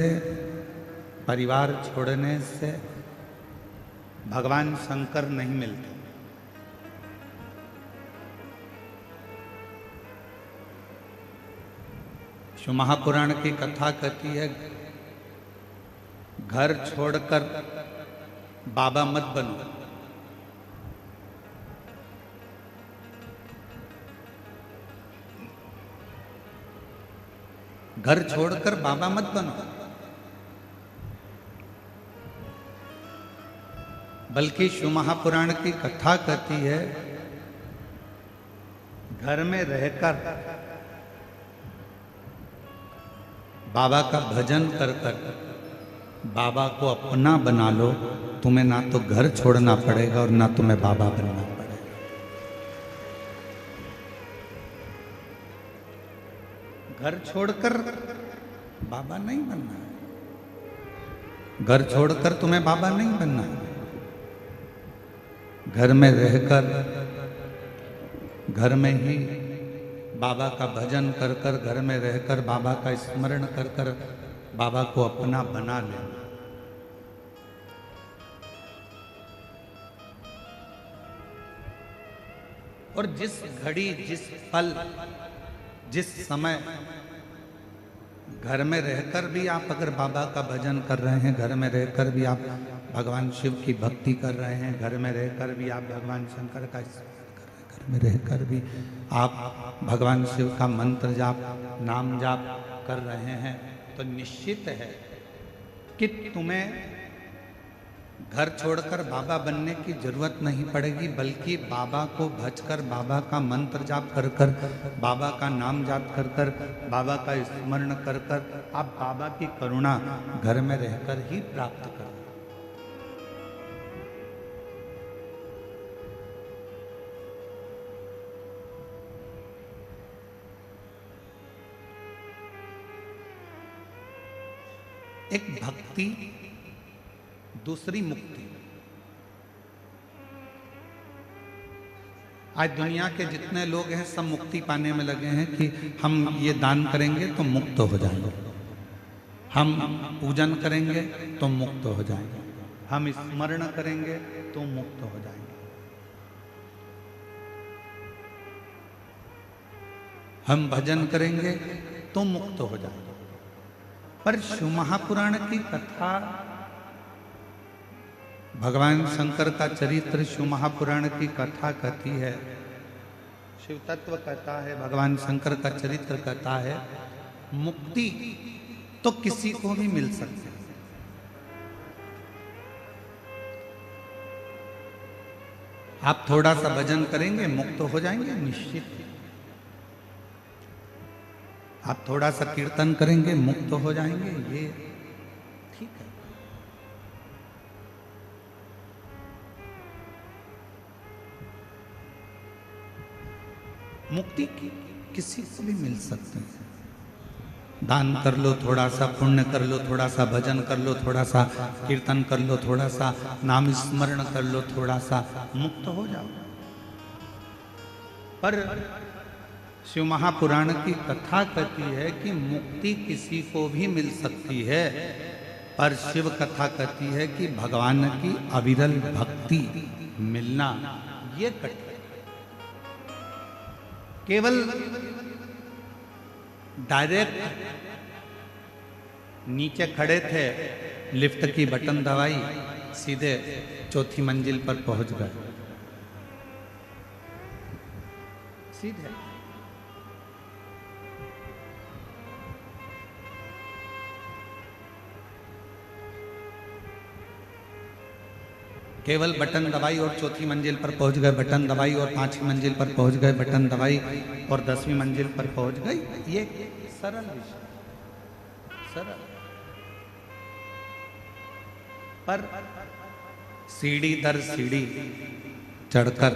से, परिवार छोड़ने से भगवान शंकर नहीं मिलते। शिव महापुराण की कथा कहती है, घर छोड़कर बाबा मत बनो। घर छोड़कर बाबा मत बनो, बल्कि शिव महापुराण की कथा कहती है, घर में रहकर बाबा का भजन कर कर बाबा को अपना बना लो। तुम्हें ना तो घर छोड़ना पड़ेगा और ना तुम्हें बाबा बनना पड़ेगा। घर छोड़कर बाबा नहीं बनना है। घर छोड़कर तुम्हें बाबा नहीं बनना है। घर में रहकर, घर में ही बाबा का भजन कर कर, घर में रहकर बाबा का स्मरण कर कर बाबा को अपना बना लेना। और जिस घड़ी, जिस पल, जिस समय घर में रहकर भी आप अगर बाबा का भजन कर रहे हैं, घर में रहकर भी आप भगवान शिव की भक्ति कर रहे हैं, घर में रहकर भी आप भगवान शंकर का स्मरण कर रहे हैं, घर में रहकर भी आप भगवान शिव का मंत्र जाप, नाम जाप कर रहे हैं, तो निश्चित है कि तुम्हें घर छोड़कर बाबा बनने की जरूरत नहीं पड़ेगी, बल्कि बाबा को भजकर, बाबा का मंत्र जाप कर कर, बाबा का नाम जाप कर कर, बाबा का स्मरण कर कर आप बाबा की करुणा घर में रहकर ही प्राप्त करो। एक भक्ति, दूसरी मुक्ति। आज दुनिया के जितने लोग हैं सब मुक्ति पाने में लगे हैं कि हम ये दान करेंगे तो मुक्त हो जाएंगे, हम पूजन करेंगे तो मुक्त हो जाएंगे, हम स्मरण करेंगे तो मुक्त हो जाएंगे, हम भजन करेंगे तो मुक्त हो जाएंगे। पर शिव महापुराण की कथा, भगवान शंकर का चरित्र शिव महापुराण की कथा कहती है, शिव तत्व कहता है, भगवान शंकर का चरित्र कहता है, मुक्ति तो किसी को भी मिल सकती है। आप थोड़ा सा भजन करेंगे मुक्त हो जाएंगे, निश्चित। आप थोड़ा सा कीर्तन करेंगे मुक्त हो जाएंगे, ये ठीक है। मुक्ति किसी को भी मिल सकती है। दान कर लो, थोड़ा सा पुण्य कर लो, थोड़ा सा भजन कर लो, थोड़ा सा कीर्तन कर लो, थोड़ा सा नाम स्मरण कर लो, थोड़ा सा मुक्त हो जाओ। पर शिव महापुराण की कथा कहती है कि मुक्ति किसी को भी मिल सकती है, पर शिव कथा कहती है कि भगवान की अविरल भक्ति मिलना ये कठिन। केवल डायरेक्ट नीचे खड़े थे, लिफ्ट की बटन दबाई, सीधे चौथी मंजिल पर पहुंच गए, सीधे। केवल बटन दबाई और चौथी मंजिल पर पहुंच गए, बटन दबाई और पांचवी मंजिल पर पहुंच गए, बटन दबाई और 10वीं मंजिल पर पहुंच गई। ये सरल विषय, सरल। पर सीढ़ी दर सीढ़ी चढ़कर,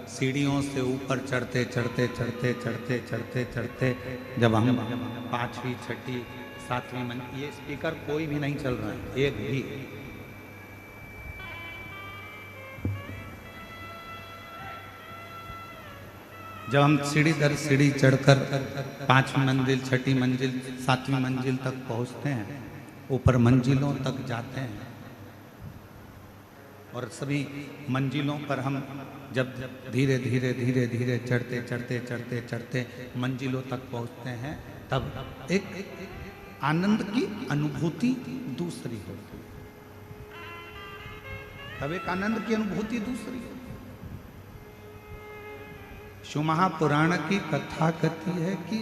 सीढ़ियों से ऊपर चढ़ते चढ़ते चढ़ते चढ़ते चढ़ते चढ़ते जब हम 5वीं, 6ठी, 7वीं मंजिल, ये स्पीकर कोई भी नहीं चल रहा है, एक भी। जब हम सीढ़ी दर सीढ़ी चढ़कर 5वीं मंजिल, 6ठी मंजिल, 7वीं मंजिल तक पहुंचते हैं, ऊपर मंजिलों तक जाते हैं और सभी मंजिलों पर हम जब धीरे धीरे धीरे धीरे चढ़ते चढ़ते चढ़ते चढ़ते मंजिलों तक पहुंचते हैं, तब एक आनंद की अनुभूति दूसरी होती है। तब एक आनंद की अनुभूति दूसरी होती है। शिव महापुराण की कथा कहती है कि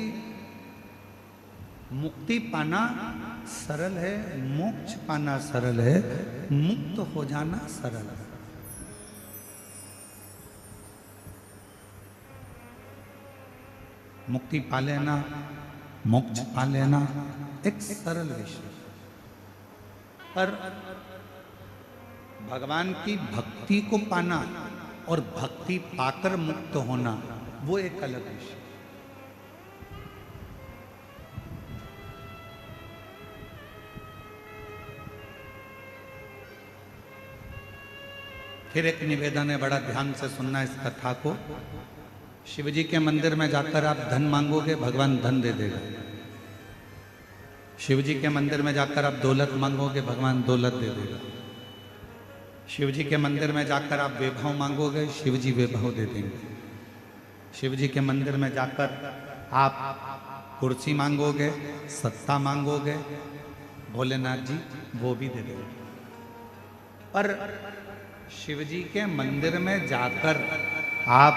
मुक्ति पाना सरल है, मोक्ष पाना सरल है, मुक्त हो जाना सरल है। मुक्ति पा लेना, मोक्ष पा लेना एक सरल विषय, पर भगवान की भक्ति को पाना और भक्ति पाकर मुक्त होना वो एक अलग विषय। फिर एक निवेदन है, बड़ा ध्यान से सुनना इस कथा को। शिव जी के मंदिर में जाकर आप धन मांगोगे, भगवान धन दे देगा। शिव जी के मंदिर में जाकर आप दौलत मांगोगे, भगवान दौलत दे देगा। शिव जी के मंदिर में जाकर आप वैभव मांगोगे, शिव जी वैभव दे देंगे। शिव जी के मंदिर में जाकर आप कुर्सी मांगोगे, सत्ता मांगोगे, भोलेनाथ जी वो भी दे देंगे। पर शिव जी के मंदिर में जाकर आप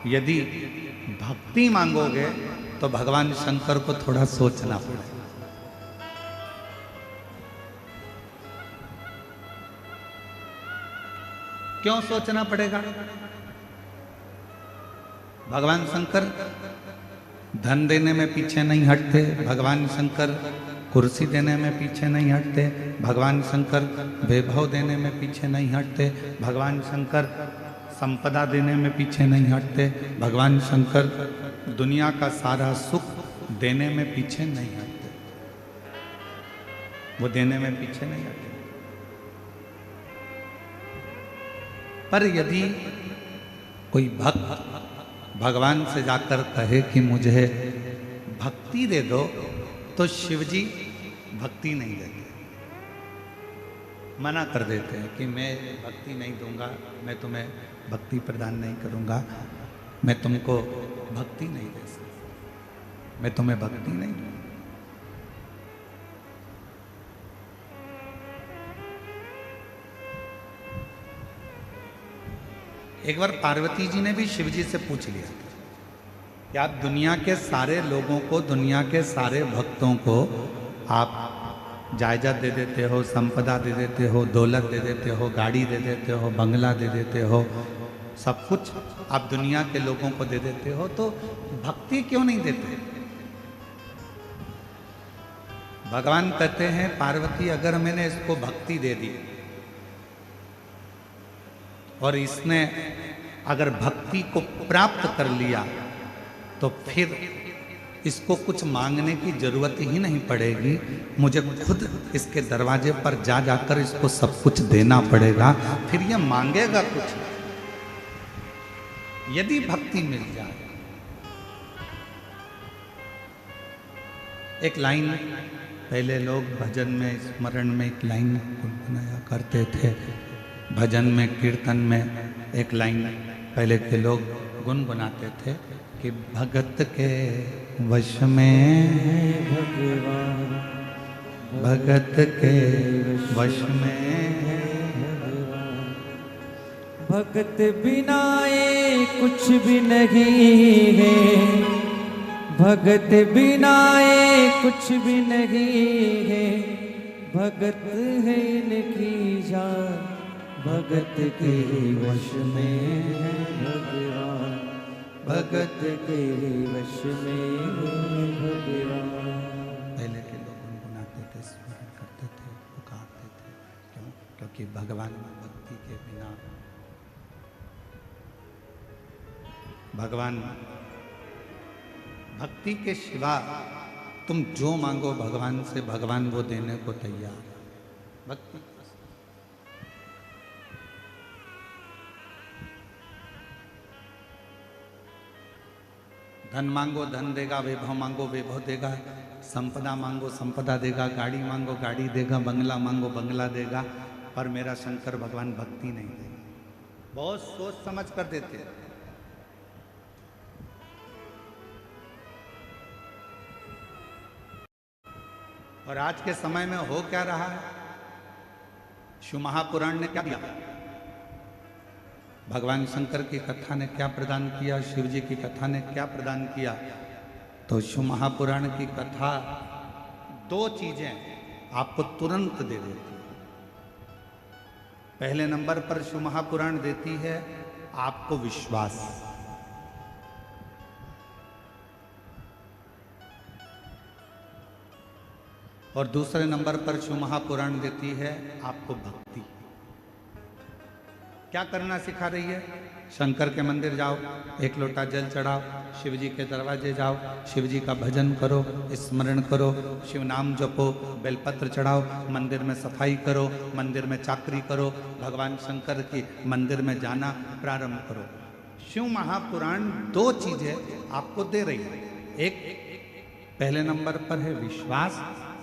यदि भक्ति मांगोगे तो भगवान शंकर को थोड़ा सोचना पड़ेगा। क्यों सोचना पड़ेगा? भगवान शंकर धन देने में पीछे नहीं हटते, भगवान शंकर कुर्सी देने में पीछे नहीं हटते, भगवान शंकर वैभव देने में पीछे नहीं हटते, भगवान शंकर संपदा देने में पीछे नहीं हटते, भगवान शंकर दुनिया का सारा सुख देने में पीछे नहीं हटते। वो देने में पीछे नहीं हटते। पर यदि कोई भक्त भगवान से जाकर कहे कि मुझे भक्ति दे दो, तो शिव जी भक्ति नहीं देते, मना कर देते हैं कि मैं भक्ति नहीं दूंगा, मैं तुम्हें भक्ति प्रदान नहीं करूंगा, मैं तुमको भक्ति नहीं दे सकता, मैं तुम्हें भक्ति नहीं दूंगा। एक बार पार्वती जी ने भी शिव जी से पूछ लिया कि आप दुनिया के सारे लोगों को, दुनिया के सारे भक्तों को आप जायदाद दे देते हो, संपदा दे देते हो, दौलत दे देते हो, गाड़ी दे देते हो, बंगला दे देते हो, सब कुछ आप दुनिया के लोगों को दे देते हो, तो भक्ति क्यों नहीं देते? भगवान कहते हैं पार्वती, अगर मैंने इसको भक्ति दे दी और इसने अगर भक्ति को प्राप्त कर लिया तो फिर इसको कुछ मांगने की जरूरत ही नहीं पड़ेगी, मुझे खुद इसके दरवाजे पर जा जाकर इसको सब कुछ देना पड़ेगा, फिर ये मांगेगा कुछ यदि भक्ति मिल जाए। एक लाइन पहले लोग भजन में, स्मरण में एक लाइन गुनगुनाया करते थे, भजन में, कीर्तन में एक लाइन पहले के लोग गुनगुनाते थे कि भगत के वश में भगवान, भगत के वश में भगवान, भगत बिना ये कुछ भी नहीं है, भगत बिना ये कुछ भी नहीं है, भगत है इनकी जान, भगत के वश में है भगवान, भगत के वश में है भगवान। पहले के लोग गुनगुनाते थे, स्मरण करते थे, पुकारते थे। क्यों? क्योंकि भगवान भक्ति के बिना, भगवान भक्ति के सिवा तुम जो मांगो भगवान से, भगवान वो देने को तैयार। भक्ति धन मांगो धन देगा, वैभव मांगो वैभव देगा, संपदा मांगो संपदा देगा, गाड़ी मांगो गाड़ी देगा, बंगला मांगो बंगला देगा, पर मेरा शंकर भगवान भक्ति नहीं देगा। बहुत सोच समझ कर देते हैं। और आज के समय में हो क्या रहा है, शिव महापुराण ने क्या दिया, भगवान शंकर की कथा ने क्या प्रदान किया, शिव जी की कथा ने क्या प्रदान किया। तो शिव महापुराण की कथा दो चीजें आपको तुरंत दे देती है। पहले नंबर पर शिव महापुराण देती है आपको विश्वास, और दूसरे नंबर पर शिव महापुराण देती है आपको भक्ति। क्या करना सिखा रही है, शंकर के मंदिर जाओ, एक लोटा जल चढ़ाओ, शिव जी के दरवाजे जाओ, शिव जी का भजन करो, स्मरण करो, शिव नाम जपो, बेलपत्र चढ़ाओ, मंदिर में सफाई करो, मंदिर में चाकरी करो, भगवान शंकर की मंदिर में जाना प्रारंभ करो। शिव महापुराण दो चीजें आपको दे रही है, एक पहले नंबर पर है विश्वास,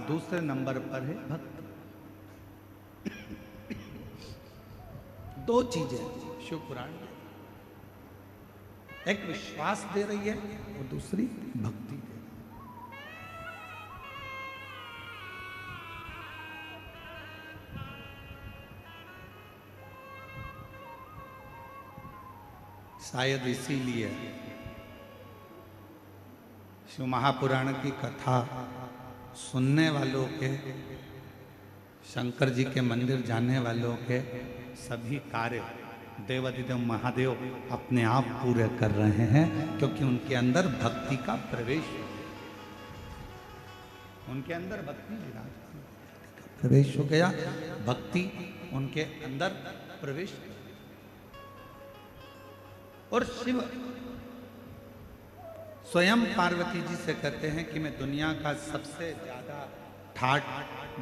दूसरे नंबर पर है भक्ति। दो चीजें शिव पुराण एक विश्वास दे रही है और दूसरी भक्ति दे रही है। शायद इसीलिए शिव महापुराण की कथा सुनने वालों के, शंकर जी के मंदिर जाने वालों के सभी कार्य देवाधिदेव महादेव अपने आप पूरे कर रहे हैं, क्योंकि उनके अंदर भक्ति का प्रवेश है। उनके अंदर भक्ति का प्रवेश हो गया, भक्ति उनके अंदर प्रवेश। और शिव स्वयं पार्वती जी से कहते हैं कि मैं दुनिया का सबसे ज्यादा ठाट,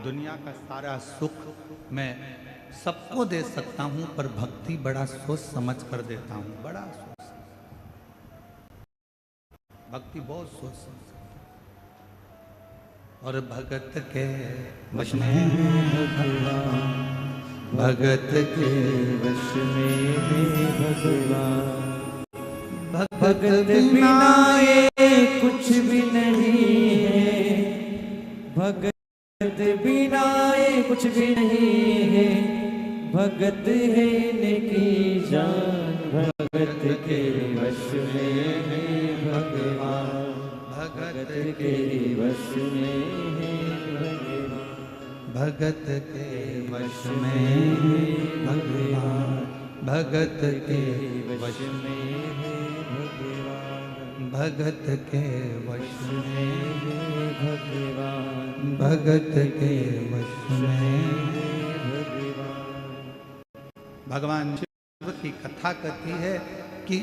दुनिया का सारा सुख मैं सबको दे सकता हूं, पर भक्ति बड़ा सोच समझ कर देता हूं, बड़ा सोच, भक्ति बहुत सोच समझ। और भगत के वश में भगवान, भगत के वश में भगवान, भगत बिना ये कुछ भी नहीं है, भगत बिना ये कुछ भी नहीं है, भगत है इनकी जान, भगत के वश में है भगवान, भगत के वश में है भगवान, भगत के वश में है भगवान, भगत के वश में है भगवान, भगत के वश में है भगवान, भगत के वश में है भगवान। भगवान शिव की कथा कहती है कि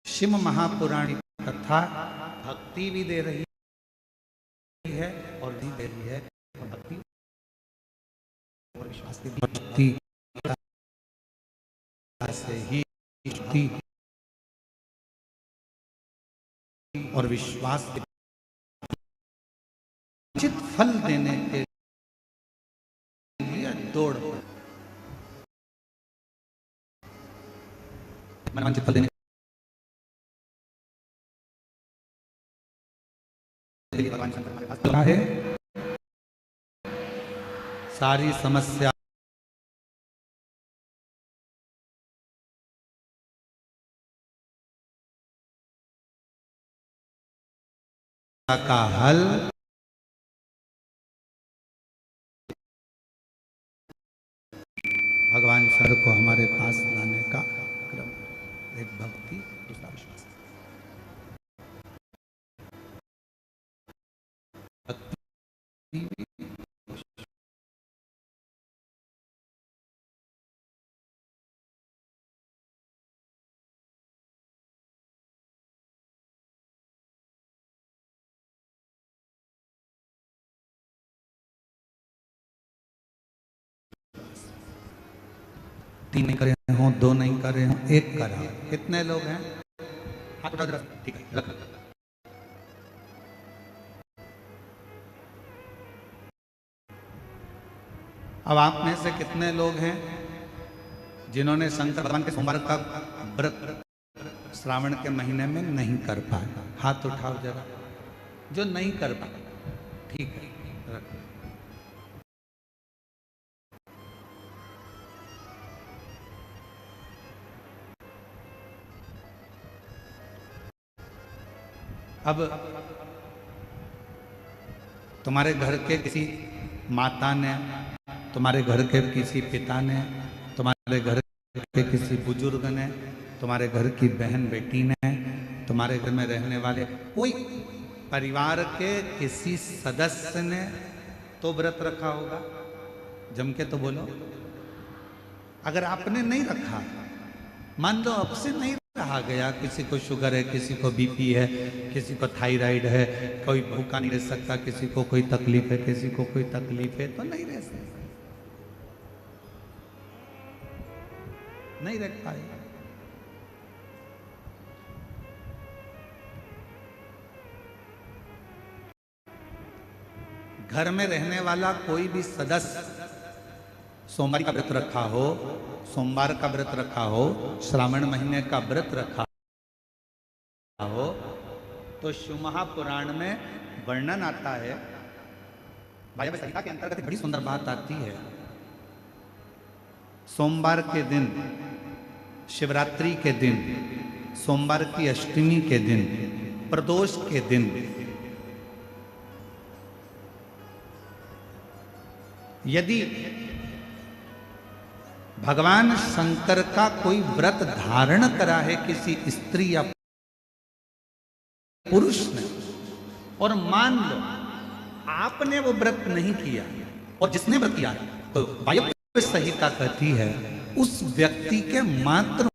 शिव महापुराण की कथा भक्ति भी दे रही है और भी दे रही है, भक्ति और विश्वास की भक्ति से ही और विश्वास के उचित फल देने के लिए दौड़, मनवांछित फल देने के लिए भगवान शंकर हमारे पास खड़ा है। सारी समस्या का हल भगवान शंकर को हमारे पास लाने का क्रम, एक भक्ति, दूसरा विश्वास। भक्ति तीन नहीं करे हों, दो नहीं करे हों, एक करा। कितने लोग हैं? हाथ उठाओ जरा, ठीक है रख। अब आप में से कितने लोग हैं जिन्होंने शंकर भगवान के सोमवार का व्रत श्रावण के महीने में नहीं कर पाए? हाथ उठाओ जरा, जो नहीं कर पाए। ठीक है रख। अब तुम्हारे घर के किसी माता ने, तुम्हारे घर के किसी पिता ने, तुम्हारे घर के किसी बुजुर्ग ने, तुम्हारे घर की बहन बेटी ने, तुम्हारे घर में रहने वाले कोई परिवार के किसी सदस्य ने तो व्रत रखा होगा। जम के तो बोलो। अगर आपने नहीं रखा, मान लो अब से नहीं रहा गया, किसी को शुगर है, किसी को बीपी है, किसी को थायराइड है, कोई भूखा नहीं रह सकता, किसी को कोई तकलीफ है, किसी को कोई तकलीफ है, तो नहीं रह सकता, नहीं रख पाए। घर में रहने वाला कोई भी सदस्य सोमवार का व्रत रखा हो, सोमवार का व्रत रखा हो, श्रावण महीने का व्रत रखा हो, तो शिव महापुराण में वर्णन आता है, भाई संहिता के अंतर्गत बड़ी सुंदर बात आती है। सोमवार के दिन, शिवरात्रि के दिन, सोमवार की अष्टमी के दिन, प्रदोष के दिन यदि भगवान शंकर का कोई व्रत धारण करा है किसी स्त्री या पुरुष ने, और मान लो आपने वो व्रत नहीं किया और जिसने व्रत किया, तो वायव्य संहिता कहती है उस व्यक्ति के मात्र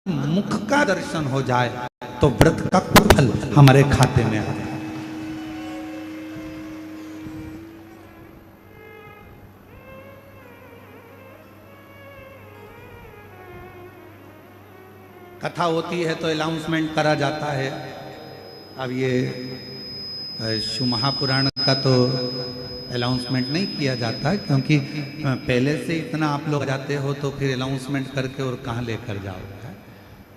मुख का दर्शन हो जाए तो व्रत का फल हमारे खाते में आ जाए। कथा होती है तो अनाउंसमेंट करा जाता है। अब ये शिव महापुराण का तो अनाउंसमेंट नहीं किया जाता, क्योंकि पहले से इतना आप लोग जाते हो तो फिर अनाउंसमेंट करके और कहाँ लेकर जाओगे।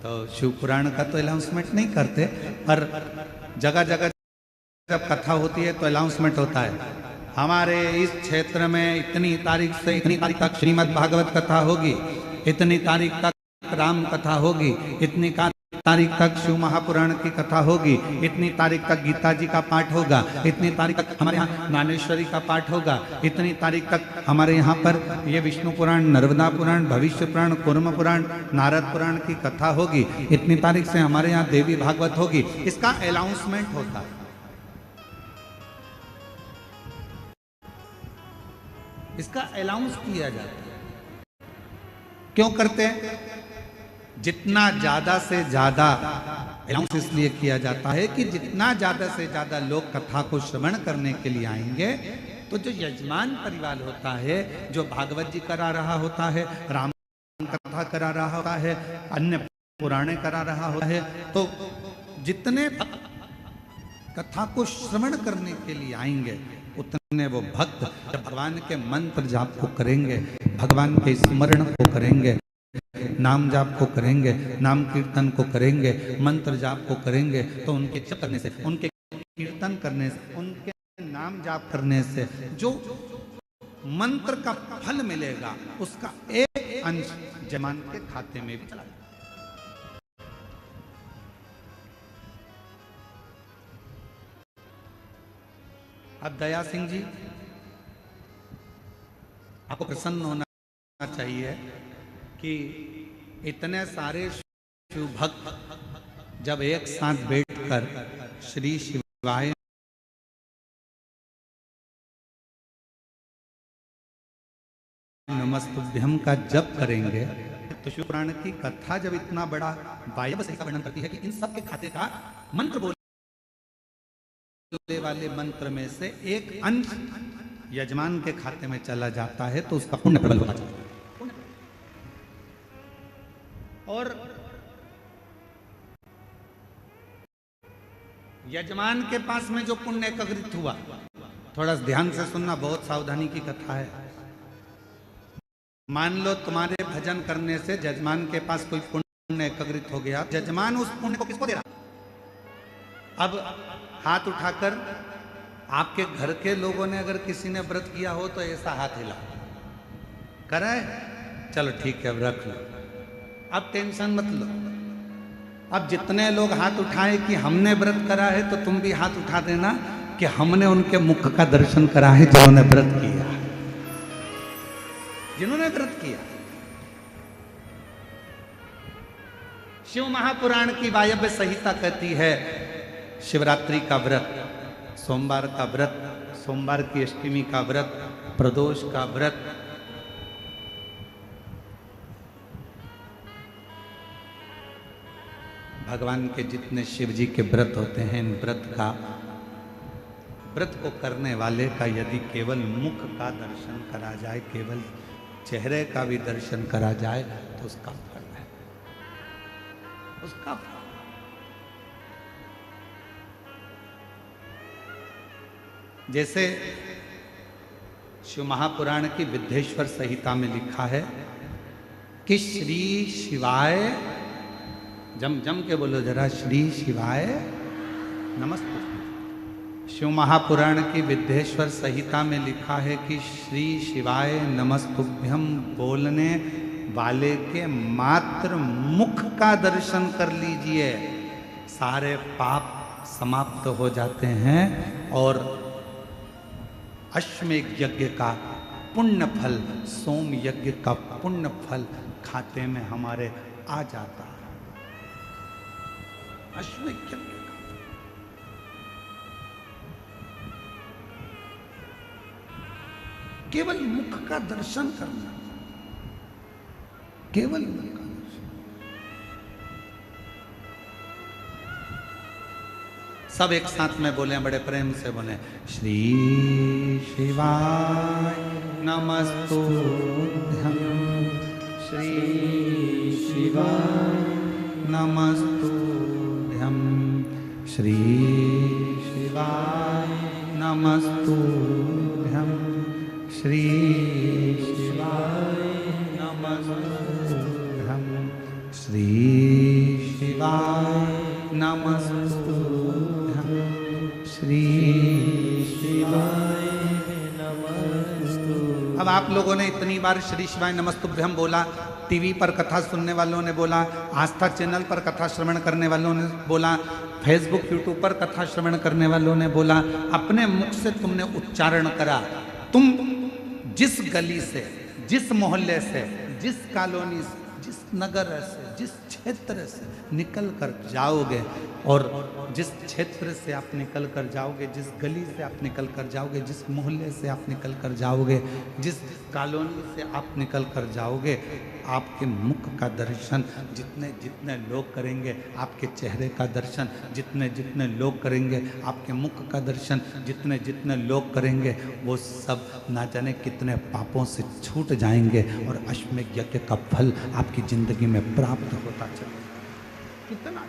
तो शिव पुराण का तो अनाउंसमेंट नहीं करते, पर जगह जगह जब कथा होती है तो अनाउंसमेंट होता है, हमारे इस क्षेत्र में इतनी तारीख से इतनी तारीख तक श्रीमद् भागवत कथा होगी, इतनी तारीख तक राम कथा होगी, इतनी तारीख तक शिव महापुराण की कथा होगी, इतनी तारीख तक गीता जी का पाठ होगा, इतनी तारीख तक हमारे यहाँ ज्ञानेश्वरी का पाठ होगा, इतनी तारीख तक हमारे यहाँ पर ये विष्णु पुराण, नर्मदा पुराण, भविष्य पुराण, कूर्म पुराण, नारद पुराण की कथा होगी, इतनी तारीख से हमारे यहाँ देवी भागवत होगी। इसका अनाउंसमेंट होता है। इसका अनाउंस किया जाता है। क्यों करते हैं? जितना ज्यादा से ज्यादा अनाउंस इसलिए किया जाता है कि जितना ज्यादा से ज्यादा लोग कथा को श्रवण करने के लिए आएंगे, तो जो यजमान परिवार होता है, जो भागवत जी करा रहा होता है, राम कथा करा रहा होता है, अन्य पुराणे करा रहा होता है, तो जितने कथा को श्रवण करने के लिए आएंगे, उतने वो भक्त जब भगवान के मंत्र जाप को करेंगे, भगवान के स्मरण को करेंगे, नाम जाप को करेंगे, नाम कीर्तन को करेंगे, मंत्र जाप को करेंगे, तो उनके जप करने से, उनके कीर्तन करने से, उनके नाम जाप करने से जो मंत्र का फल मिलेगा, उसका एक अंश जमान के खाते में भी चला जाएगा। अब दया सिंह जी, आपको प्रसन्न होना चाहिए कि इतने सारे शिव भक्त जब एक साथ बैठकर श्री शिवाय नमस्तुभ्यम का जप करेंगे, तो शिव पुराण की कथा जब इतना बड़ा वायव्य संहिता वर्णन करती है कि इन सब के खाते का मंत्र बोलने वाले मंत्र में से एक अंश यजमान के खाते में चला जाता है, तो उसका पुण्य प्रबल होता है। और यजमान के पास में जो पुण्य एकत्रित हुआ, थोड़ा ध्यान से सुनना, बहुत सावधानी की कथा है। मान लो तुम्हारे भजन करने से यजमान के पास कोई पुण्य एकत्रित हो गया, यजमान उस पुण्य को किसको दे रहा? अब हाथ उठाकर आपके घर के लोगों ने अगर किसी ने व्रत किया हो तो ऐसा हाथ हिला, करे, चलो ठीक है अब रख लो, अब टेंशन मत लो। अब जितने लोग हाथ उठाए कि हमने व्रत करा है, तो तुम भी हाथ उठा देना कि हमने उनके मुख का दर्शन करा है जिन्होंने व्रत किया, जिन्होंने व्रत किया। शिव महापुराण की वायव्य संहिता कहती है, शिवरात्रि का व्रत, सोमवार का व्रत, सोमवार की अष्टमी का व्रत, प्रदोष का व्रत, भगवान के जितने शिव जी के व्रत होते हैं, इन व्रत को करने वाले का यदि केवल मुख का दर्शन करा जाए, केवल चेहरे का भी दर्शन करा जाए, तो उसका फल है, उसका फल। जैसे शिव महापुराण की विद्येश्वर संहिता में लिखा है कि श्री शिवाय, जम जम के बोलो जरा, श्री शिवाय नमस्ते। शिव महापुराण की विद्येश्वर संहिता में लिखा है कि श्री शिवाय नमस्तुभ्यम बोलने वाले के मात्र मुख का दर्शन कर लीजिए, सारे पाप समाप्त हो जाते हैं और अश्वमेध यज्ञ का पुण्य फल, सोम यज्ञ का पुण्य फल खाते में हमारे आ जाता है। अश्वमेध यज्ञ का केवल मुख का दर्शन करना, केवल मुख का दर्शन। सब एक साथ में बोले, बड़े प्रेम से बोले, श्री शिवाय नमस्तुभ्यं, श्री शिवाय नमस्तुभ्यं, श्री शिवाय नमस्तुभ्यं, श्री शिवाय नमस्तुभ्यं, श्री शिवाय नमस्तुभ्यं, श्री शिवाय नमस्तुभ्यं। अब आप लोगों ने इतनी बार श्री शिवाय नमस्तुभ्यम बोला, टीवी पर कथा सुनने वालों ने बोला, आस्था चैनल पर कथा श्रवण करने वालों ने बोला, फेसबुक यूट्यूब पर कथा श्रवण करने वालों ने बोला, अपने मुख से तुमने उच्चारण करा। तुम जिस गली से, जिस मोहल्ले से, जिस कॉलोनी से, जिस नगर से, जिस क्षेत्र से निकल कर जाओगे, और जिस क्षेत्र से आप निकल कर जाओगे, जिस गली से आप निकल कर जाओगे, जिस मोहल्ले से आप निकल कर जाओगे, जिस कॉलोनी से आप निकल कर जाओगे, आपके मुख का दर्शन जितने जितने लोग करेंगे, आपके चेहरे का दर्शन जितने जितने लोग करेंगे, आपके मुख का दर्शन जितने जितने लोग करेंगे, वो सब ना जाने कितने पापों से छूट जाएंगे और अश्वमेध यज्ञ का फल आपकी जिंदगी में प्राप्त होता चलेगा। कितना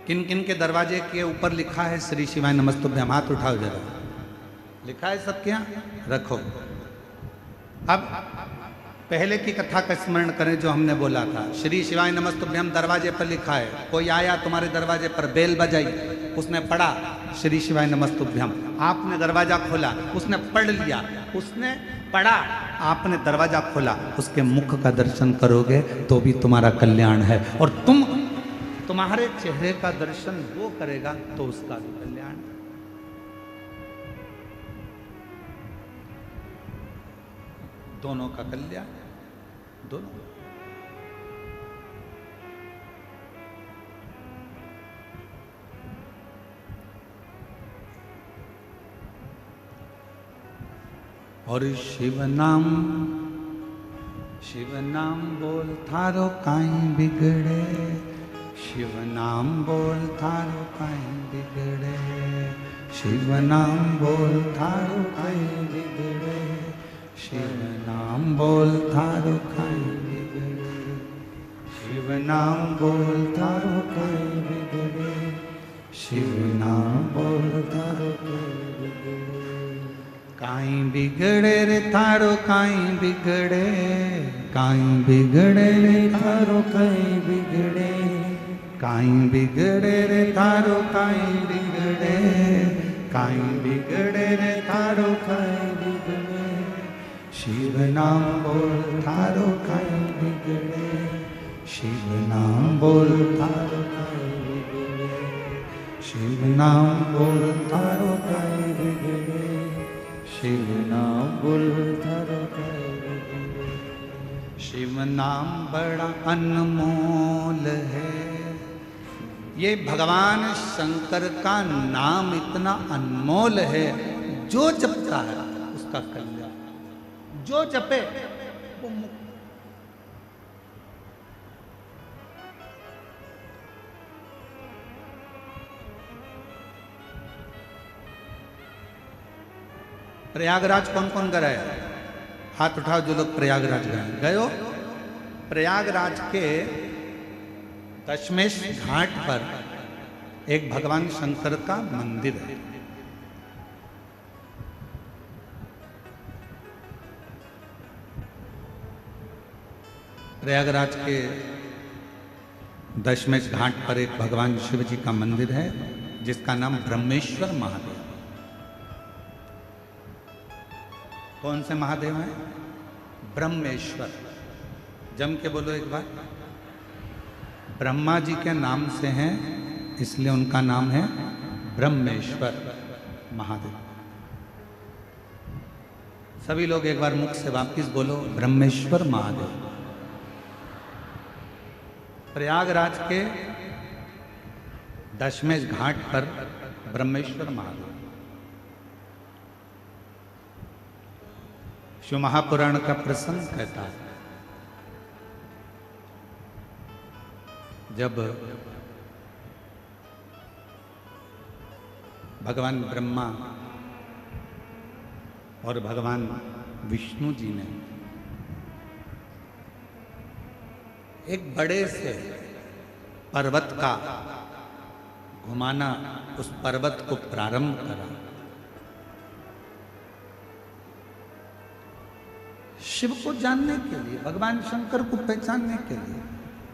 किन किन के दरवाजे के ऊपर लिखा है श्री शिवाय नमस्तुभ्यम? हाथ उठाओ जरा, लिखा है सबके यहाँ? रखो। अब पहले की कथा का स्मरण करें जो हमने बोला था। श्री शिवाय नमस्तुभ्यम दरवाजे पर लिखा है, कोई आया तुम्हारे दरवाजे पर, बेल बजाई, उसने पढ़ा श्री शिवाय नमस्तुभ्यम, आपने दरवाजा खोला, उसने पढ़ लिया, उसने पढ़ा, आपने दरवाजा खोला, उसके मुख का दर्शन करोगे तो भी तुम्हारा कल्याण है, और तुम्हारे चेहरे का दर्शन वो करेगा तो उसका भी कल्याण। दोनों का कल्याण, दोनों। और शिव नाम बोल थारो काई बिगड़े, शिव नाम बोल थारो काई बिगड़े, शिव नाम बोल थारो काई बिगड़े, शिव नाम बोल थारो काई बिगड़े, शिव नाम बोल थारो काई बिगड़े, शिव नाम बोल थारो काई बिगड़े। काई बिगड़े रे थारो काई बिगड़े, काई बिगड़े रे थारो काई बिगड़े, काई बिगड़े रे थारो काई बिगड़े, काई बिगड़े रे थारो काई बिगड़े, शिव नाम बोल थारो काई बिगड़े, शिव नाम बोल थारो काई बिगड़े, शिव नाम बोल थारो काई बिगड़े, शिव नाम बोल थारो काई बिगड़े। शिव नाम बड़ा अनमोल है, ये भगवान शंकर का नाम इतना अनमोल है, जो जपता है उसका कल्याण, जो जपे वो मुक्त। प्रयागराज कौन कौन गए? हाथ उठाओ जो लोग प्रयागराज गए हो। प्रयागराज के दशमेश घाट पर एक भगवान शंकर का मंदिर है। प्रयागराज के दशमेश घाट पर एक भगवान शिव जी का मंदिर है जिसका नाम ब्रह्मेश्वर महादेव। कौन से महादेव हैं? ब्रह्मेश्वर। जम के बोलो एक बार। ब्रह्मा जी के नाम से हैं इसलिए उनका नाम है ब्रह्मेश्वर महादेव। सभी लोग एक बार मुख से वापिस बोलो ब्रह्मेश्वर महादेव। प्रयागराज के दशमेश घाट पर ब्रह्मेश्वर महादेव। शिव महापुराण का प्रसंग कहता है, जब भगवान ब्रह्मा और भगवान विष्णु जी ने एक बड़े से पर्वत का घुमाना, उस पर्वत को प्रारंभ करा। शिव को जानने के लिए, भगवान शंकर को पहचानने के लिए,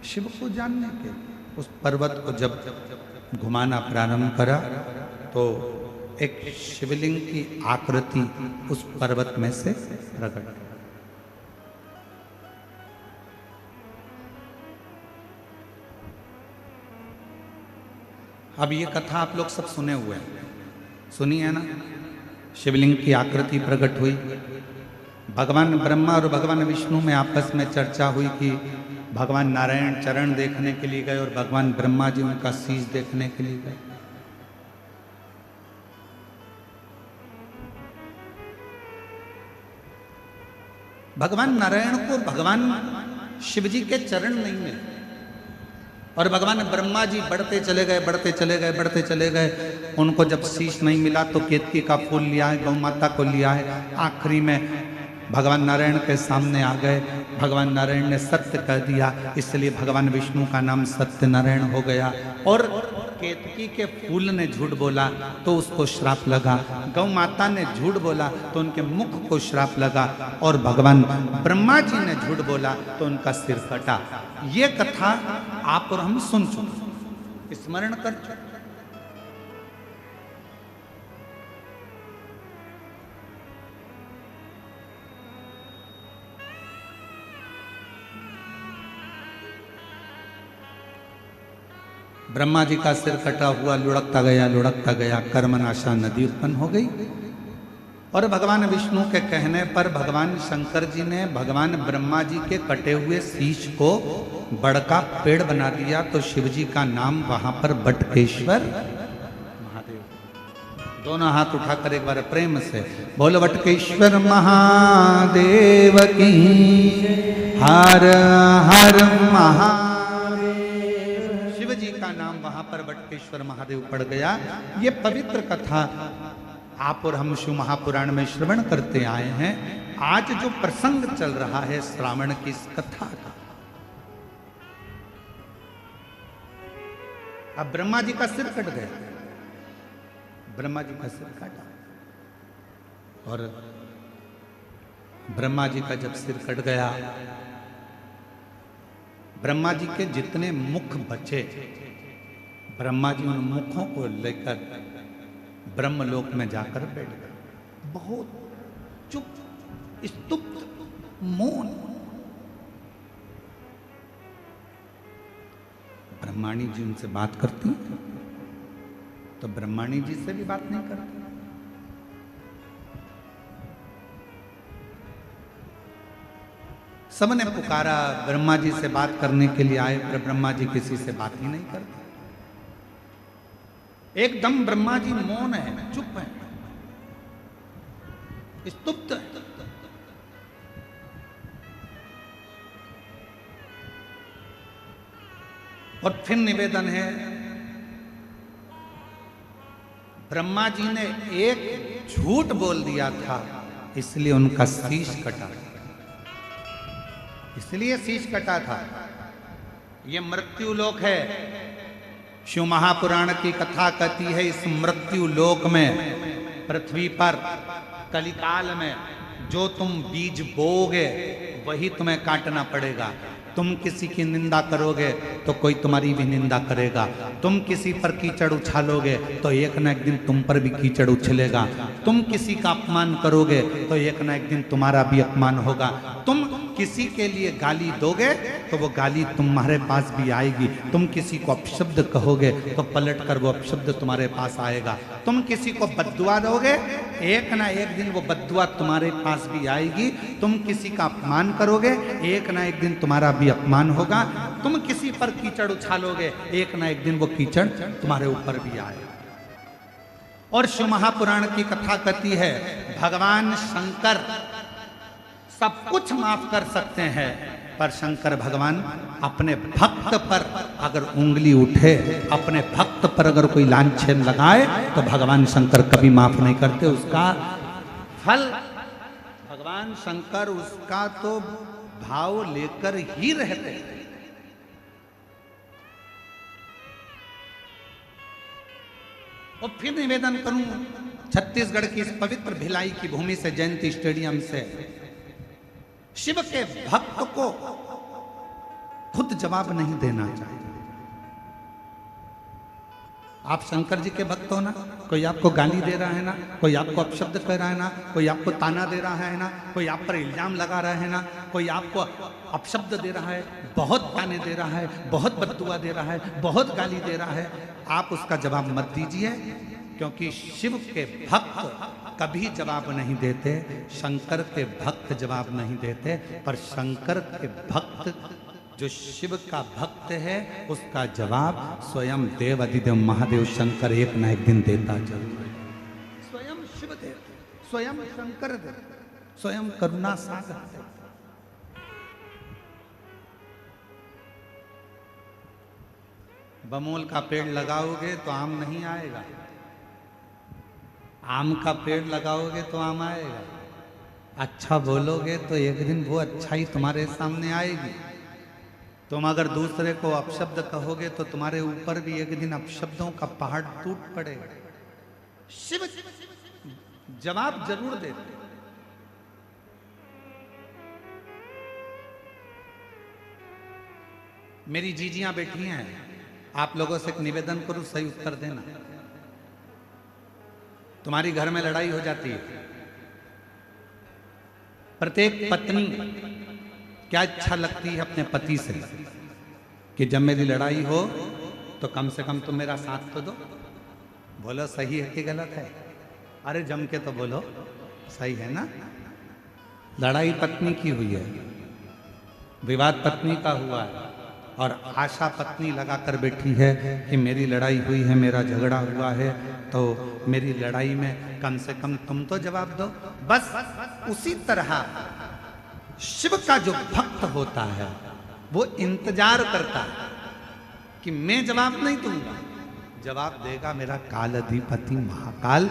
शिव को जानने के लिए उस पर्वत को जब घुमाना प्रारंभ करा तो एक शिवलिंग की आकृति उस पर्वत में से प्रकट। अब ये कथा आप लोग सब सुने हुए हैं, सुनी है ना? शिवलिंग की आकृति प्रकट हुई। भगवान ब्रह्मा और भगवान विष्णु में आपस में चर्चा हुई कि भगवान नारायण चरण देखने के लिए गए और भगवान ब्रह्मा जी उनका शीश देखने के लिए गए। भगवान नारायण को भगवान शिव जी के चरण नहीं मिले और भगवान ब्रह्मा जी बढ़ते चले गए, बढ़ते चले गए, बढ़ते चले गए। उनको जब शीश नहीं मिला तो केतकी का फूल लिया है, गौ माता को लिया है। आखिरी में भगवान नारायण के सामने आ गए। भगवान नारायण ने सत्य कह दिया, इसलिए भगवान विष्णु का नाम सत्य नारायण हो गया। और केतकी के फूल ने झूठ बोला तो उसको श्राप लगा, गौ माता ने झूठ बोला तो उनके मुख को श्राप लगा, और भगवान ब्रह्मा जी ने झूठ बोला तो उनका सिर कटा। ये कथा आप और हम सुन चुके, स्मरण कर चुके। ब्रह्मा जी का सिर कटा हुआ लुढ़कता गया, कर्मनाशा नदी उत्पन्न हो गई। और भगवान विष्णु के कहने पर भगवान शंकर जी ने भगवान ब्रह्मा जी के कटे हुए शीश को बड़का पेड़ बना दिया। तो शिव जी का नाम वहां पर बटकेश्वर महादेव। दोनों हाथ उठाकर एक बार प्रेम से बोलो बटकेश्वर महादेव की, हर हर महादेव। जी का नाम वहां पर बटकेश्वर महादेव पड़ गया। ये पवित्र कथा आप और हम शिव महापुराण में श्रवण करते आए हैं। आज जो प्रसंग चल रहा है श्रावण की इस कथा का, अब ब्रह्मा जी का सिर कट गया, ब्रह्मा जी का सिर काटा, और ब्रह्मा जी का जब सिर कट गया, ब्रह्मा जी के जितने मुख बचे, ब्रह्मा जी उन मुखों को लेकर ब्रह्मलोक में जाकर बैठ गए, बहुत चुप, स्तुप्त, मौन। ब्रह्माणी जी उनसे बात करती तो ब्रह्माणी जी से भी बात नहीं करती। सबने पुकारा, ब्रह्मा जी से बात करने के लिए आए, पर ब्रह्मा जी किसी से बात ही नहीं करते। एकदम ब्रह्मा जी मौन है, चुप है, स्तुप्त है। और फिर निवेदन है, ब्रह्मा जी ने एक झूठ बोल दिया था, इसलिए उनका शीश कटा, इसलिए शीश कटा था। यह मृत्यु लोक है। शिव महापुराण की कथा कहती है, इस मृत्यु लोक में, पृथ्वी पर कलिकाल में जो तुम बीज बोओगे वही तुम्हें काटना पड़ेगा। तुम किसी की निंदा करोगे तो कोई तुम्हारी भी निंदा करेगा। तुम किसी पर कीचड़ उछालोगे तो एक न एक दिन तुम पर भी कीचड़ उछलेगा। तुम किसी का अपमान करोगे तो एक न एक दिन तुम्हारा भी अपमान होगा। तुम किसी के लिए गाली दोगे तो वो गाली तुम्हारे पास भी आएगी। तुम किसी को अपशब्द कहोगे तो पलट कर वो अपशब्द तुम्हारे पास आएगा। तुम किसी को बद्दुआ दोगे, एक ना एक दिन वो बद्दुआ तुम्हारे पास भी आएगी। तुम किसी का अपमान करोगे, एक ना एक दिन तुम्हारा भी अपमान होगा। तुम किसी पर कीचड़ उछालोगे, एक ना एक दिन वो कीचड़ तुम्हारे ऊपर भी आएगा। और शिव महापुराण की कथा कहती है, भगवान शंकर सब कुछ माफ कर सकते हैं, पर शंकर भगवान अपने भक्त पर अगर उंगली उठे, अपने भक्त पर अगर कोई लांछन लगाए तो भगवान शंकर कभी माफ नहीं करते। उसका फल भगवान शंकर उसका तो भाव लेकर ही रहते हैं। और फिर निवेदन करूं, छत्तीसगढ़ की इस पवित्र भिलाई की भूमि से, जयंती स्टेडियम से, शिव के भक्त को खुद जवाब नहीं देना चाहिए। आप शंकर जी के भक्त हो ना, कोई आपको गाली दे रहा है ना, कोई आपको अपशब्द कह रहा है ना, कोई आपको ताना दे रहा है ना, कोई आप पर इल्जाम लगा रहा है ना, कोई आपको अपशब्द दे रहा है, बहुत ताने दे रहा है, बहुत बद्दुआ दे रहा है, बहुत गाली दे रहा है, आप उसका जवाब मत दीजिए, क्योंकि शिव के भक्त कभी जवाब नहीं देते, शंकर के भक्त जवाब नहीं देते। पर शंकर के भक्त जो शिव का भक्त है, उसका जवाब स्वयं देव अधिदेव महादेव शंकर एक न एक दिन देता जरूर। स्वयं शिव देते, स्वयं शंकर देते, स्वयं करुणा सागर देते। बमोल का पेड़ लगाओगे तो आम नहीं आएगा, आम का पेड़ लगाओगे तो आम आएगा। अच्छा बोलोगे तो एक दिन वो अच्छाई तुम्हारे सामने आएगी। तुम अगर दूसरे को अपशब्द कहोगे तो तुम्हारे ऊपर भी एक दिन अपशब्दों का पहाड़ टूट पड़ेगा। शिव जवाब जरूर देते। मेरी जीजियां बैठी हैं, आप लोगों से एक निवेदन करूं, सही उत्तर देना। तुम्हारी घर में लड़ाई हो जाती है, प्रत्येक पत्नी क्या इच्छा लगती है अपने पति से कि जब मेरी लड़ाई हो तो कम से कम तुम मेरा साथ तो दो। बोलो सही है कि गलत है? अरे जम के तो बोलो, सही है ना? लड़ाई पत्नी की हुई है, विवाद पत्नी का हुआ है, और आशा पत्नी लगाकर बैठी है कि मेरी लड़ाई हुई है, मेरा झगड़ा हुआ है, तो मेरी लड़ाई में कम से कम तुम तो जवाब दो। बस उसी तरह शिव का जो भक्त होता है वो इंतजार करता है कि मैं जवाब नहीं दूंगा, जवाब देगा मेरा काल अधिपति महाकाल,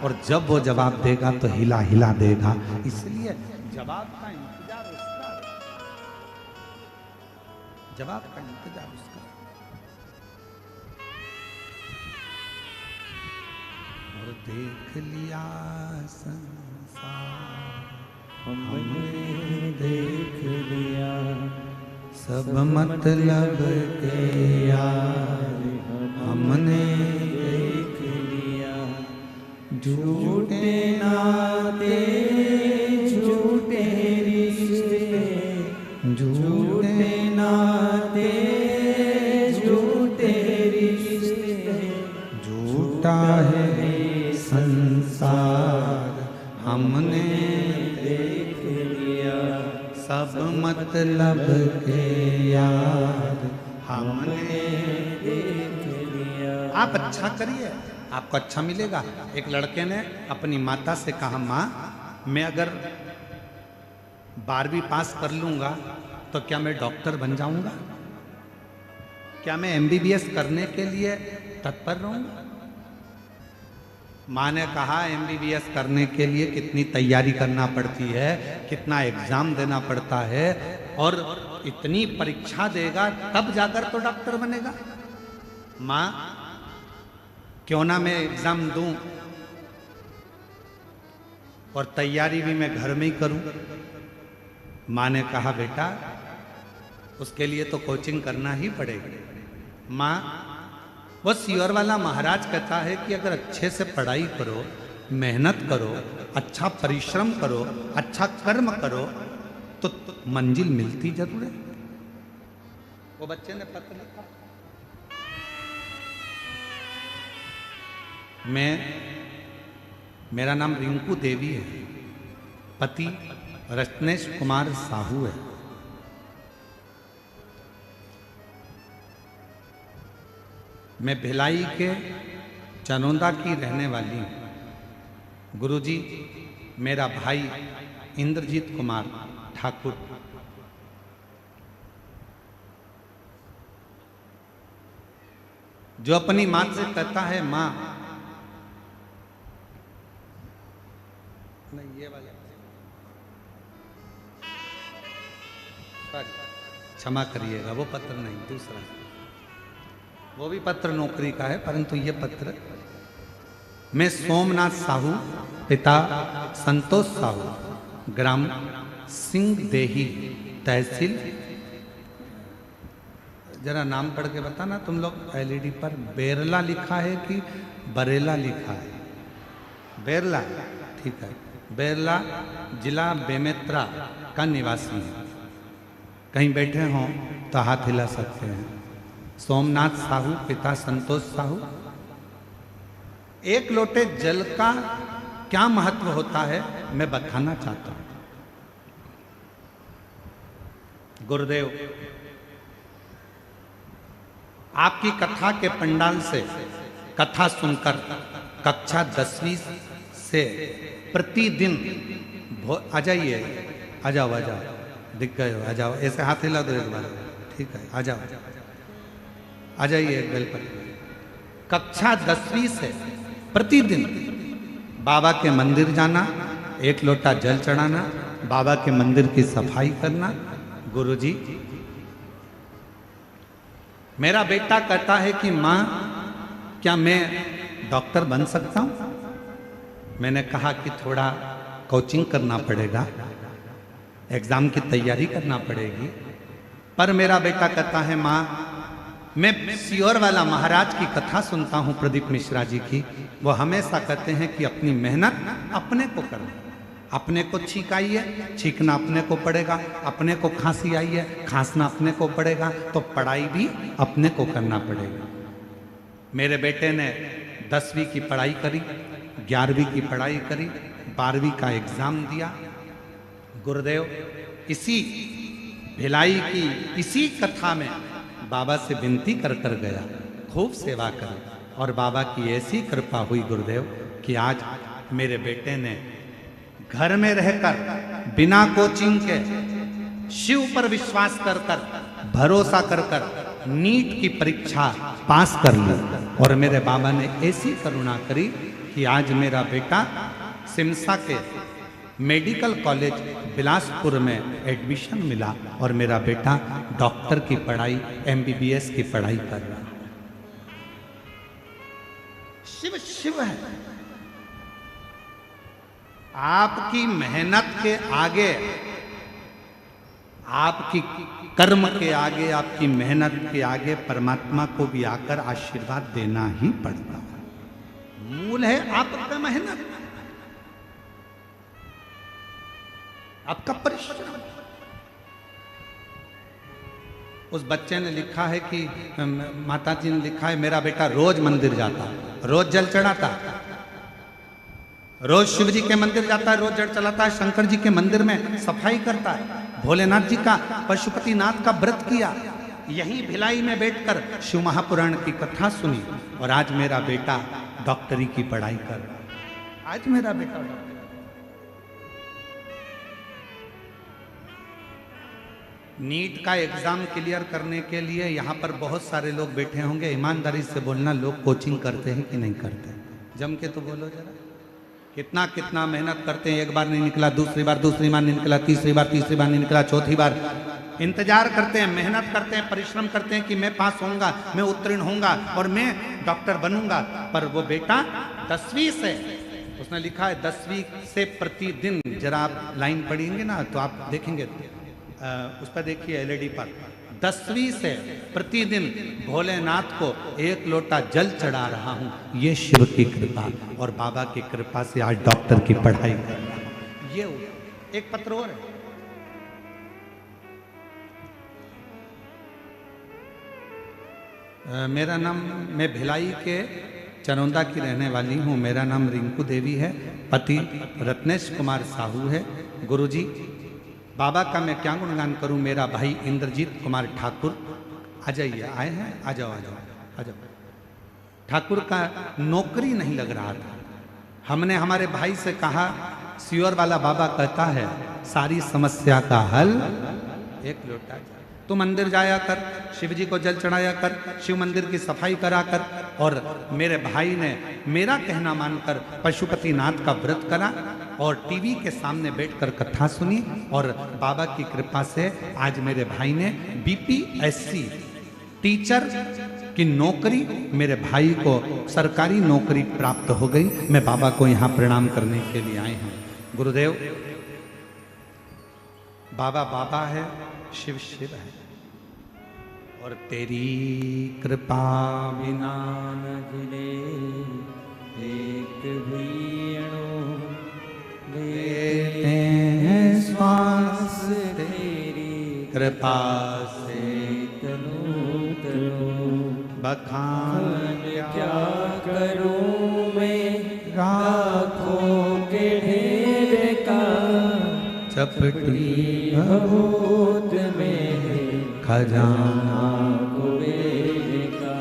और जब वो जवाब देगा तो हिला हिला देगा। इसलिए जवाब का इंतजार उसका, जवाब का इंतजार उसका। और देख लिया संसार हमने देख लिया, सब मतलब के यार हमने देख लिया। झूठे नाते झूठे रिश्ते, झूठे नाते झूठे रिश्ते, झूठा है संसार हमने देख लिया। सब मतलब के यार हमने देख लिया। आप अच्छा करिए, आपको अच्छा मिलेगा। एक लड़के ने अपनी माता से कहा, माँ मैं अगर 12वीं पास कर लूंगा तो क्या मैं डॉक्टर बन जाऊंगा? क्या मैं MBBS करने के लिए तत्पर रहूंगा? माँ ने कहा, MBBS करने के लिए कितनी तैयारी करना पड़ती है, कितना एग्जाम देना पड़ता है, और इतनी परीक्षा देगा तब जाकर तो डॉक्टर बनेगा। माँ क्यों ना मैं एग्जाम दूं और तैयारी भी मैं घर में ही करूं। माँ ने कहा, बेटा उसके लिए तो कोचिंग करना ही पड़ेगी। माँ वो सियोर वाला महाराज कहता है कि अगर अच्छे से पढ़ाई करो, मेहनत करो, अच्छा परिश्रम करो, अच्छा कर्म करो तो मंजिल मिलती जरूर है। वो बच्चे ने पत्र लिखा, मेरा नाम रिंकू देवी है, पति रत्नेश कुमार साहू है। मैं भिलाई के चनौदा की रहने वाली हूँ। गुरुजी मेरा भाई इंद्रजीत कुमार ठाकुर, जो अपनी माँ से कहता है, माँ नहीं ये वाला, सॉरी क्षमा करिएगा, वो पत्र नहीं, दूसरा, वो भी पत्र नौकरी का है, परंतु ये पत्र मैं सोमनाथ साहू, पिता संतोष साहू, ग्राम सिंह देही, तहसील, जरा नाम पढ़ के बताना तुम लोग। LED पर बेरला लिखा है कि बरेला लिखा है? बेरला, ठीक है। बेरला जिला बेमेत्रा का निवासी है। कहीं बैठे हों तो हाथ हिला सकते हैं। सोमनाथ साहू, पिता संतोष साहू। एक लोटे जल का क्या महत्व होता है मैं बताना चाहता हूं। गुरुदेव आपकी कथा के पंडाल से कथा सुनकर कक्षा 10वीं से प्रतिदिन आ जाइए, आ जाओ, आ जाओ, दिख गए हो, आ जाओ, ऐसे हाथ हिला दो एक बार, ठीक है, आ जाओ, आ जाइए बेल पर। कक्षा 10वीं से प्रतिदिन बाबा के मंदिर जाना, एक लोटा जल चढ़ाना, बाबा के मंदिर की सफाई करना। गुरुजी मेरा बेटा कहता है कि माँ क्या मैं डॉक्टर बन सकता हूँ? मैंने कहा कि थोड़ा कोचिंग करना पड़ेगा, एग्जाम की तैयारी करना पड़ेगी। पर मेरा बेटा कहता है, माँ मैं सियोर वाला महाराज की कथा सुनता हूँ, प्रदीप मिश्रा जी की। वो हमेशा कहते हैं कि अपनी मेहनत अपने को करना, अपने को छींक आई है, छींकना अपने को पड़ेगा, अपने को खांसी आई है, खांसना अपने को पड़ेगा, तो पढ़ाई भी अपने को करना पड़ेगा। मेरे बेटे ने 10वीं की पढ़ाई करी, 11वीं की पढ़ाई करी, 12वीं का एग्जाम दिया। गुरुदेव इसी भिलाई की इसी कथा में बाबा से विनती कर कर गया, खूब सेवा करी, और बाबा की ऐसी कृपा हुई गुरुदेव कि आज मेरे बेटे ने घर में रहकर बिना कोचिंग के शिव पर विश्वास कर कर, भरोसा कर कर नीट की परीक्षा पास कर ली। और मेरे बाबा ने ऐसी करुणा करी कि आज मेरा बेटा सिमसा के मेडिकल कॉलेज बिलासपुर में एडमिशन मिला और मेरा बेटा डॉक्टर की पढ़ाई MBBS की पढ़ाई कर रहा है। शिव शिव है। आपकी मेहनत के आगे, आपकी कर्म के आगे, आपकी मेहनत के आगे परमात्मा को भी आकर आशीर्वाद देना ही पड़ता है। मूल है आपका मेहनत, आपका परिश्रम। उस बच्चे ने लिखा है कि माता जी ने लिखा है, मेरा बेटा रोज मंदिर जाता, रोज जल चढ़ाता, रोज शिव जी के मंदिर जाता है, रोज जल चलाता है, शंकर जी के मंदिर में सफाई करता है, भोलेनाथ जी का, पशुपतिनाथ का व्रत किया, यहीं भिलाई में बैठकर शिव महापुराण की कथा सुनी, और आज मेरा बेटा डॉक्टरी की पढ़ाई कर रहा है। आज मेरा बेटा नीट का एग्जाम क्लियर करने के लिए यहाँ पर बहुत सारे लोग बैठे होंगे। ईमानदारी से बोलना, लोग कोचिंग करते हैं कि नहीं करते? जम के तो बोलो जरा। कितना कितना मेहनत करते हैं, एक बार नहीं निकला, दूसरी बार नहीं निकला, तीसरी बार नहीं निकला, चौथी बार इंतजार करते हैं, मेहनत करते हैं, परिश्रम करते हैं कि मैं पास होऊंगा, मैं उत्तीर्ण होऊंगा और मैं डॉक्टर बनूंगा। पर वो बेटा 10वीं से, उसने लिखा है 10वीं से प्रतिदिन, जरा आप लाइन पढ़ेंगे ना तो आप देखेंगे, उस पर देखिए LED पर, 10वीं से प्रतिदिन भोलेनाथ को 1 लोटा जल चढ़ा रहा हूं। ये शिव की कृपा और बाबा की कृपा से आज डॉक्टर की पढ़ाई कर रहा हूं। ये एक पत्र और है। मेरा नाम, मैं भिलाई के चरौंदा की रहने वाली हूँ। मेरा नाम रिंकू देवी है, पति रत्नेश कुमार साहू है। गुरुजी, बाबा का मैं क्या गुणगान करूं। मेरा भाई इंद्रजीत कुमार ठाकुर, आ जाइए, आए हैं, आ जाओ आ जाओ आ जाओ। ठाकुर का नौकरी नहीं लग रहा था। हमने हमारे भाई से कहा, सियोर वाला बाबा कहता है सारी समस्या का हल 1 लोटा। तू मंदिर जाया कर, शिव जी को जल चढ़ाया कर, शिव मंदिर की सफाई करा कर। और मेरे भाई ने मेरा कहना मानकर पशुपतिनाथ का व्रत करा और टीवी के सामने बैठकर कथा सुनी, और बाबा की कृपा से आज मेरे भाई ने BPSC टीचर की नौकरी, मेरे भाई को सरकारी नौकरी प्राप्त हो गई। मैं बाबा को यहाँ प्रणाम करने के लिए आए हैं। गुरुदेव, बाबा बाबा है, शिव शिव है, और तेरी कृपा बिना न गिरे एक भी अणु, लेते हैं श्वास तेरी कृपा से तनु तनु। बखान क्या करूं मैं राखों के ढेर का, चपटी भभूत में खजाना कुबेर का।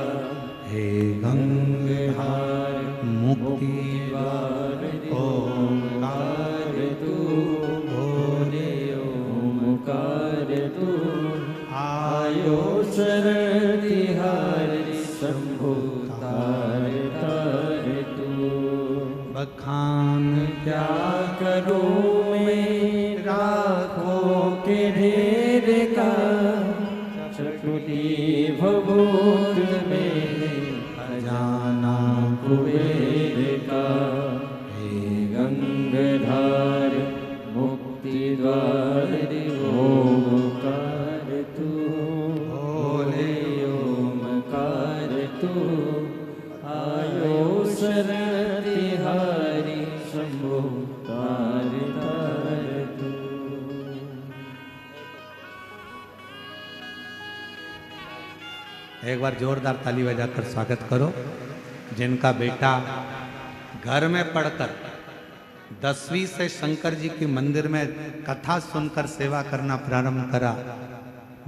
हे गंगाधार मुक्ति द्वार ओंकार तू, भोले ओंकार तू। आयो शरण तिहारी शंभु तार तार तू। बखान क्या करूं मैं राखों के ढेर का, चकुटी भभूत में खजाना कुबेर का। हे गंगाधार मुक्ति द्वार ओंकार तू, भोले ओंकार तू। आयो शरण तिहारी शंभु तार तार तू। एक बार जोरदार ताली बजाकर स्वागत करो। जिनका बेटा घर में पढ़कर 10वीं से शंकर जी के मंदिर में कथा सुनकर सेवा करना प्रारंभ करा,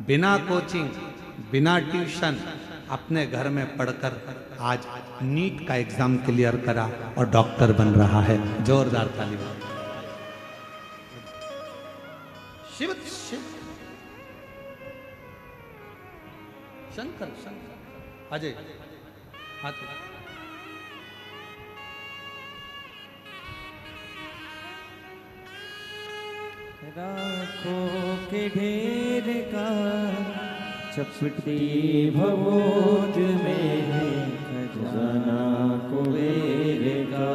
बिना कोचिंग, बिना ट्यूशन, अपने घर में पढ़कर आज नीट का एग्जाम क्लियर करा और डॉक्टर बन रहा है। जोरदार ताली। शिव शिव शंकर शंकर अजय हाथ। राखों के ढेर का चपटी भवोज में है खजाना कुबेर का।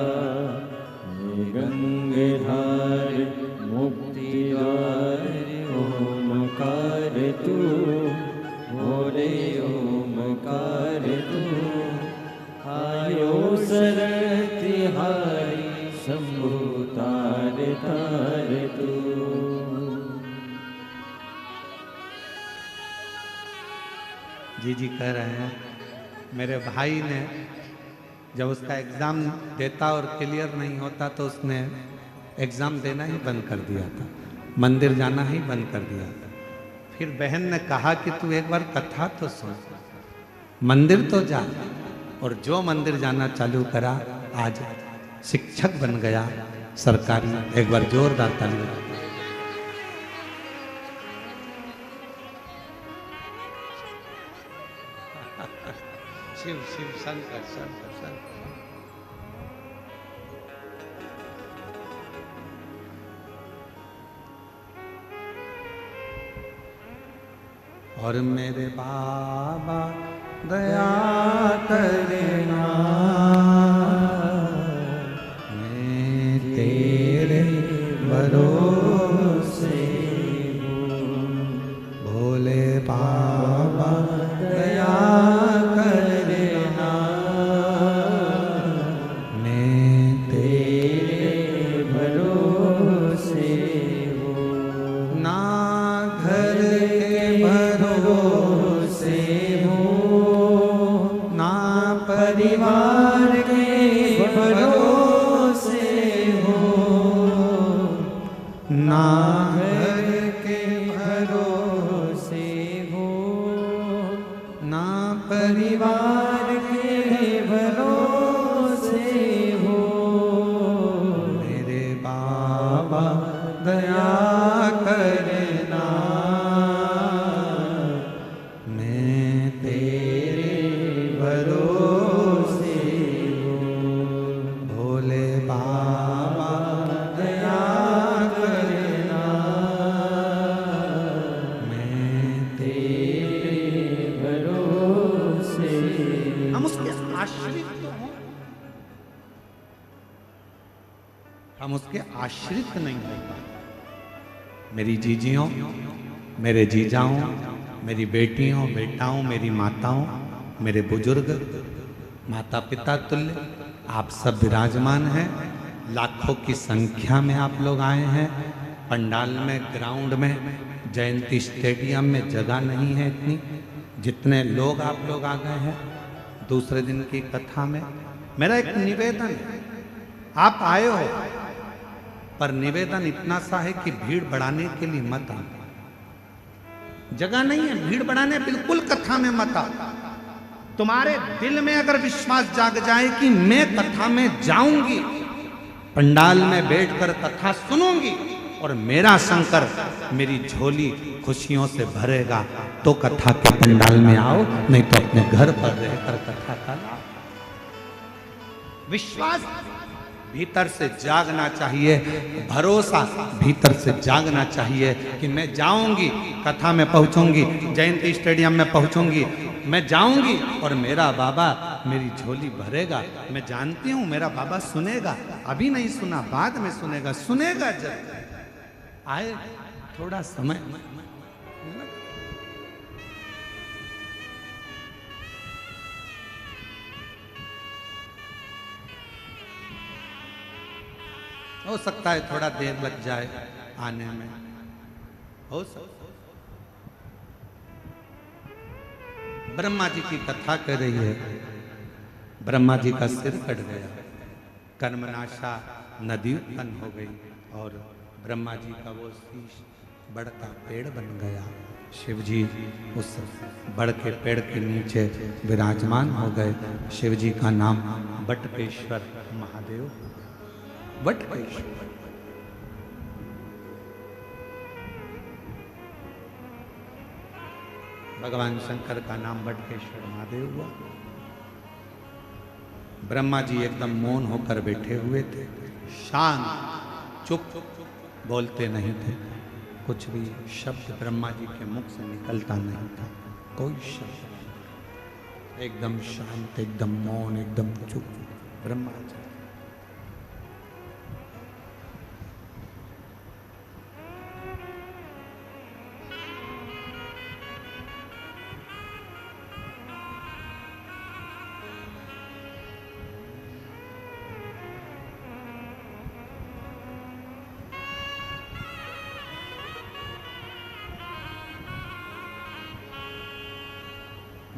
हे गंगाधार मुक्ति द्वार ओमकार तू, बोले ओमकार तू। आयो शरण तिहारी शंभु तार तार तू। जी जी कह रहे हैं मेरे भाई ने जब उसका एग्ज़ाम देता और क्लियर नहीं होता तो उसने एग्ज़ाम देना ही बंद कर दिया था, मंदिर जाना ही बंद कर दिया था। फिर बहन ने कहा कि तू एक बार कथा तो सुन, मंदिर तो जा। और जो मंदिर जाना चालू करा आज शिक्षक बन गया सरकारी। एक बार जोरदार ताली बजाओ। शिव शिव शंकर शंकर शंकर। और मेरे बाबा दया करना, मैं तेरे भरोसे हूँ। भोले बाबा दया करना, मैं तेरे भरोसे हूँ। ना घर के भरोसे हूँ, ना परिवार के भरोसे हूँ, ना घर के भरोसे हूँ, ना परिवार के भरोसे हूँ। मेरे बाबा दया करना, मैं तेरे भरोसे हूँ। भोले बाबा दया करना, मैं तेरे भरोसे। हम उसके आश्रित तो हों, हम उसके आश्रित नहीं होगा। मेरी जीजियों, मेरे जीजाओं, मेरी बेटियों बेटाओं, मेरी माताओं, मेरे बुजुर्ग, माता पिता तुल्य आप सब विराजमान हैं। लाखों की संख्या में आप लोग आए हैं। पंडाल में, ग्राउंड में, जयंती स्टेडियम में जगह नहीं है इतनी जितने लोग आप लोग आ गए हैं दूसरे दिन की कथा में। मेरा एक निवेदन है, आप आए हो पर निवेदन इतना सा है कि भीड़ बढ़ाने के लिए मत आना। जगह नहीं है भीड़ बढ़ाने, बिल्कुल कथा में मत आ। तुम्हारे दिल में अगर विश्वास जाग जाए कि मैं कथा में जाऊंगी, पंडाल में बैठकर कथा सुनूंगी और मेरा शंकर मेरी झोली खुशियों से भरेगा, तो कथा के पंडाल में आओ, नहीं तो अपने घर पर रहकर कथा का विश्वास भीतर से जागना चाहिए, भरोसा भीतर से जागना चाहिए कि मैं जाऊंगी, कथा में पहुंचूंगी, जयंती स्टेडियम में पहुंचूंगी, मैं जाऊंगी और मेरा बाबा मेरी झोली भरेगा। मैं जानती हूं मेरा बाबा सुनेगा, अभी नहीं सुना बाद में सुनेगा, सुनेगा जब आए थोड़ा समय। हो सकता है थोड़ा देर लग जाए आने में, हो सकता। ब्रह्मा जी की कथा कर रही है। ब्रह्मा जी का सिर कट गया, कर्मनाशा नदी उत्पन्न हो गई और ब्रह्मा जी का वो शीश बढ़ता पेड़ बन गया। शिव जी उस बड़ के पेड़ के नीचे विराजमान हो गए। शिव जी का नाम बटकेश्वर महादेव, बटकेश्वर। भगवान शंकर का नाम बटकेश्वर महादेव हुआ। ब्रह्मा जी एकदम मौन होकर बैठे हुए थे, शांत चुप, बोलते नहीं थे, कुछ भी शब्द ब्रह्मा जी के मुख से निकलता नहीं था, कोई शब्द नहीं। एकदम शांत, एकदम मौन, एकदम चुप ब्रह्मा जी।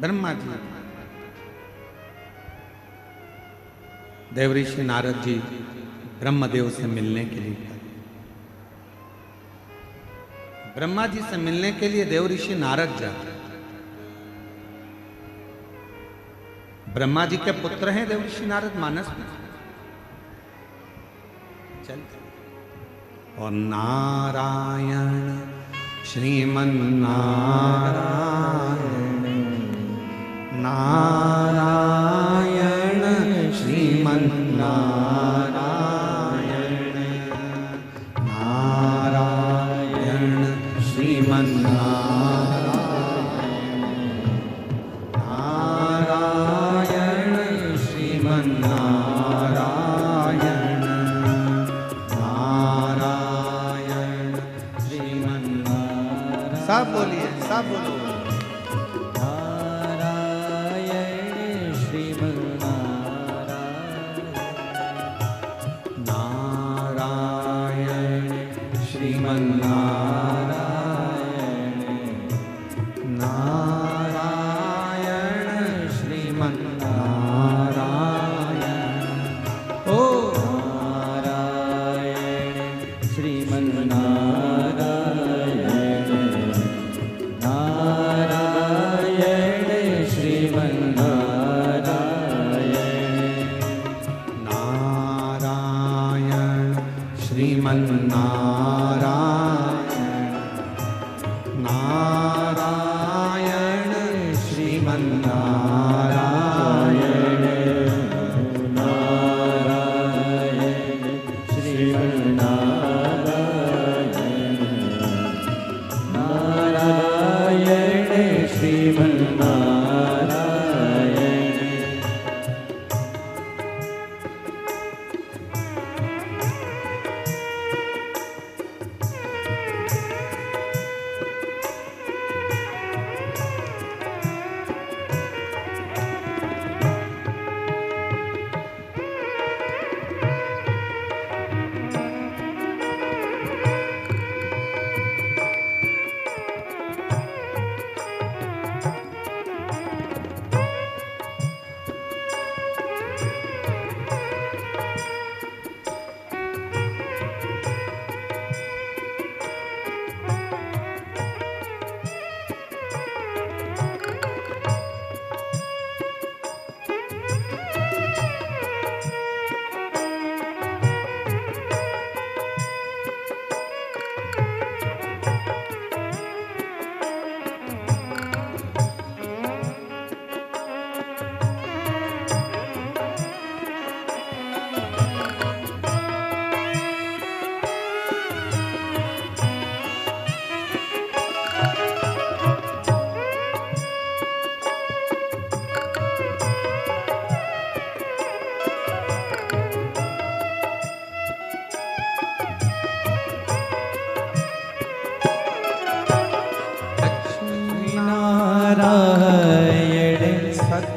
ब्रह्मा जी, देवऋषि नारद जी ब्रह्मदेव से मिलने के लिए गए। ब्रह्मा जी से मिलने के लिए देवऋषि नारद जाते। ब्रह्मा जी के पुत्र हैं देवऋषि नारद, मानस में चलते। और नारायण श्रीमन्नारायण, नारायण श्रीमन्नारायण, नारायण श्रीमन्नारायण, नारायण श्रीमन्नारायण, नारायण श्रीमन्नारायण। सब बोलिए, सब बोलो।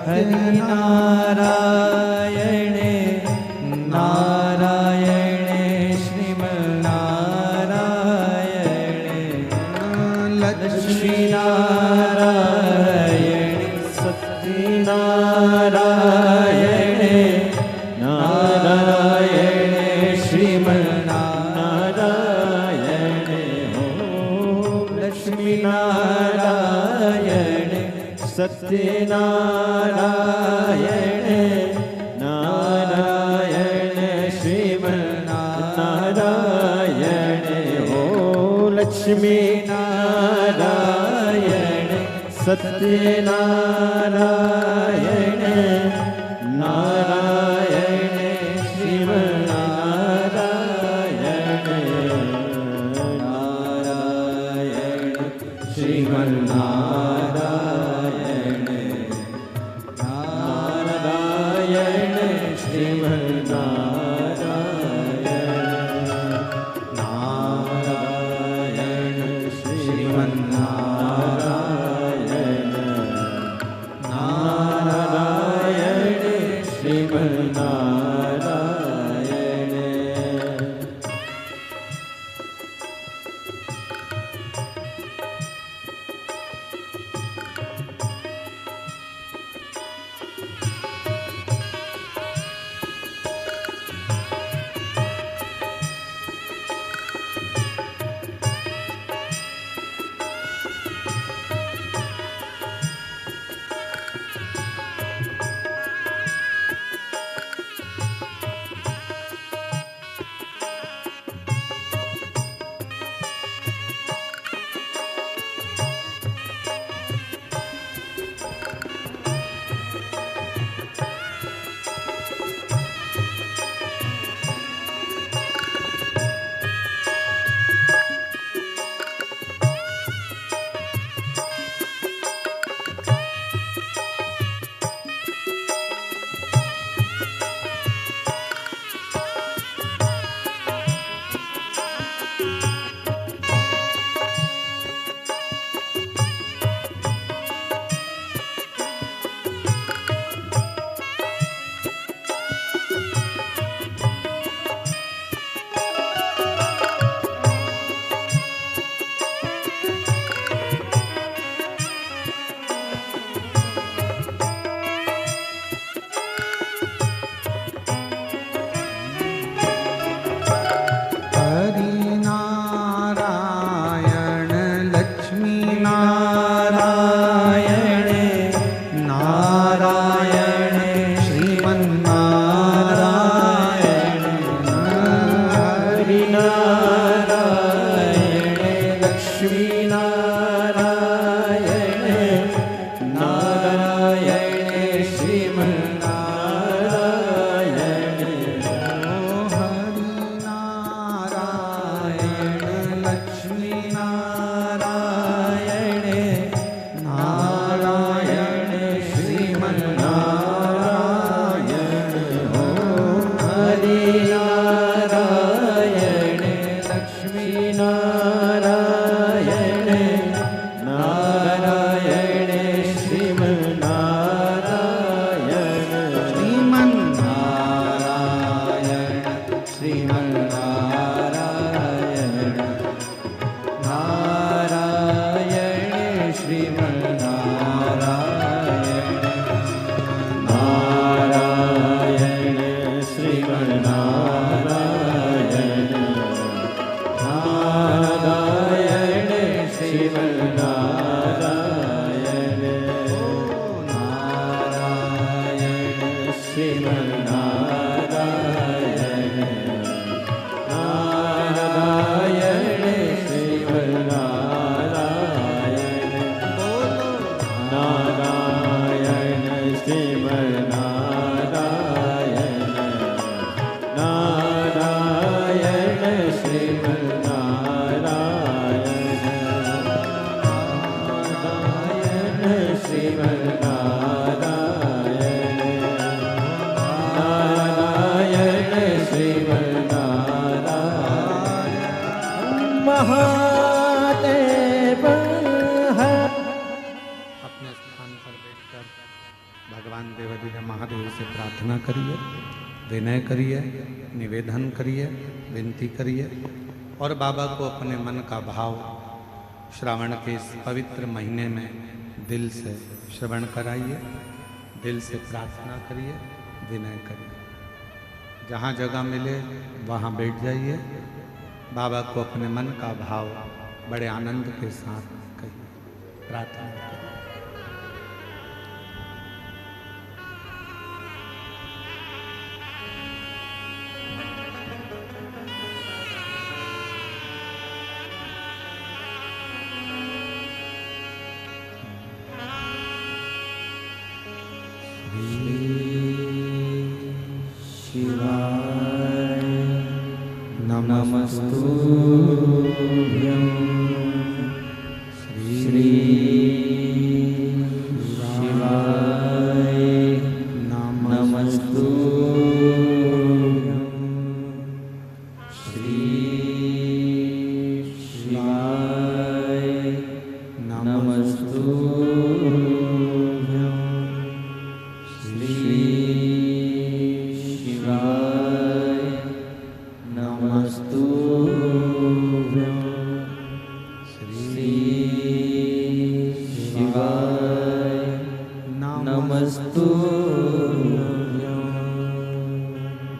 नारायण नारायण श्रीमन्नारायण, लक्ष्मी नारायण सत्यनारायण, नारायण श्रीमन्नारायण, ओम लक्ष्मी नारायण सत्यनारायण, नारायण श्रीमन्नारायण, हो लक्ष्मी नारायण सत्यनारायण, नारायण श्रीमन्नारायण। महादेव है। अपने स्थान पर बैठकर भगवान देवाधिदेव महादेव से प्रार्थना करिए, विनय करिए, निवेदन करिए, विनती करिए और बाबा को अपने मन का भाव श्रावण के इस पवित्र महीने में दिल से श्रवण कराइए, दिल से प्रार्थना करिए, विनय करिए। जहाँ जगह मिले वहाँ बैठ जाइए, बाबा को अपने मन का भाव बड़े आनंद के साथ कहिए, प्रार्थना करिए। नमस्तुभ्यं श्री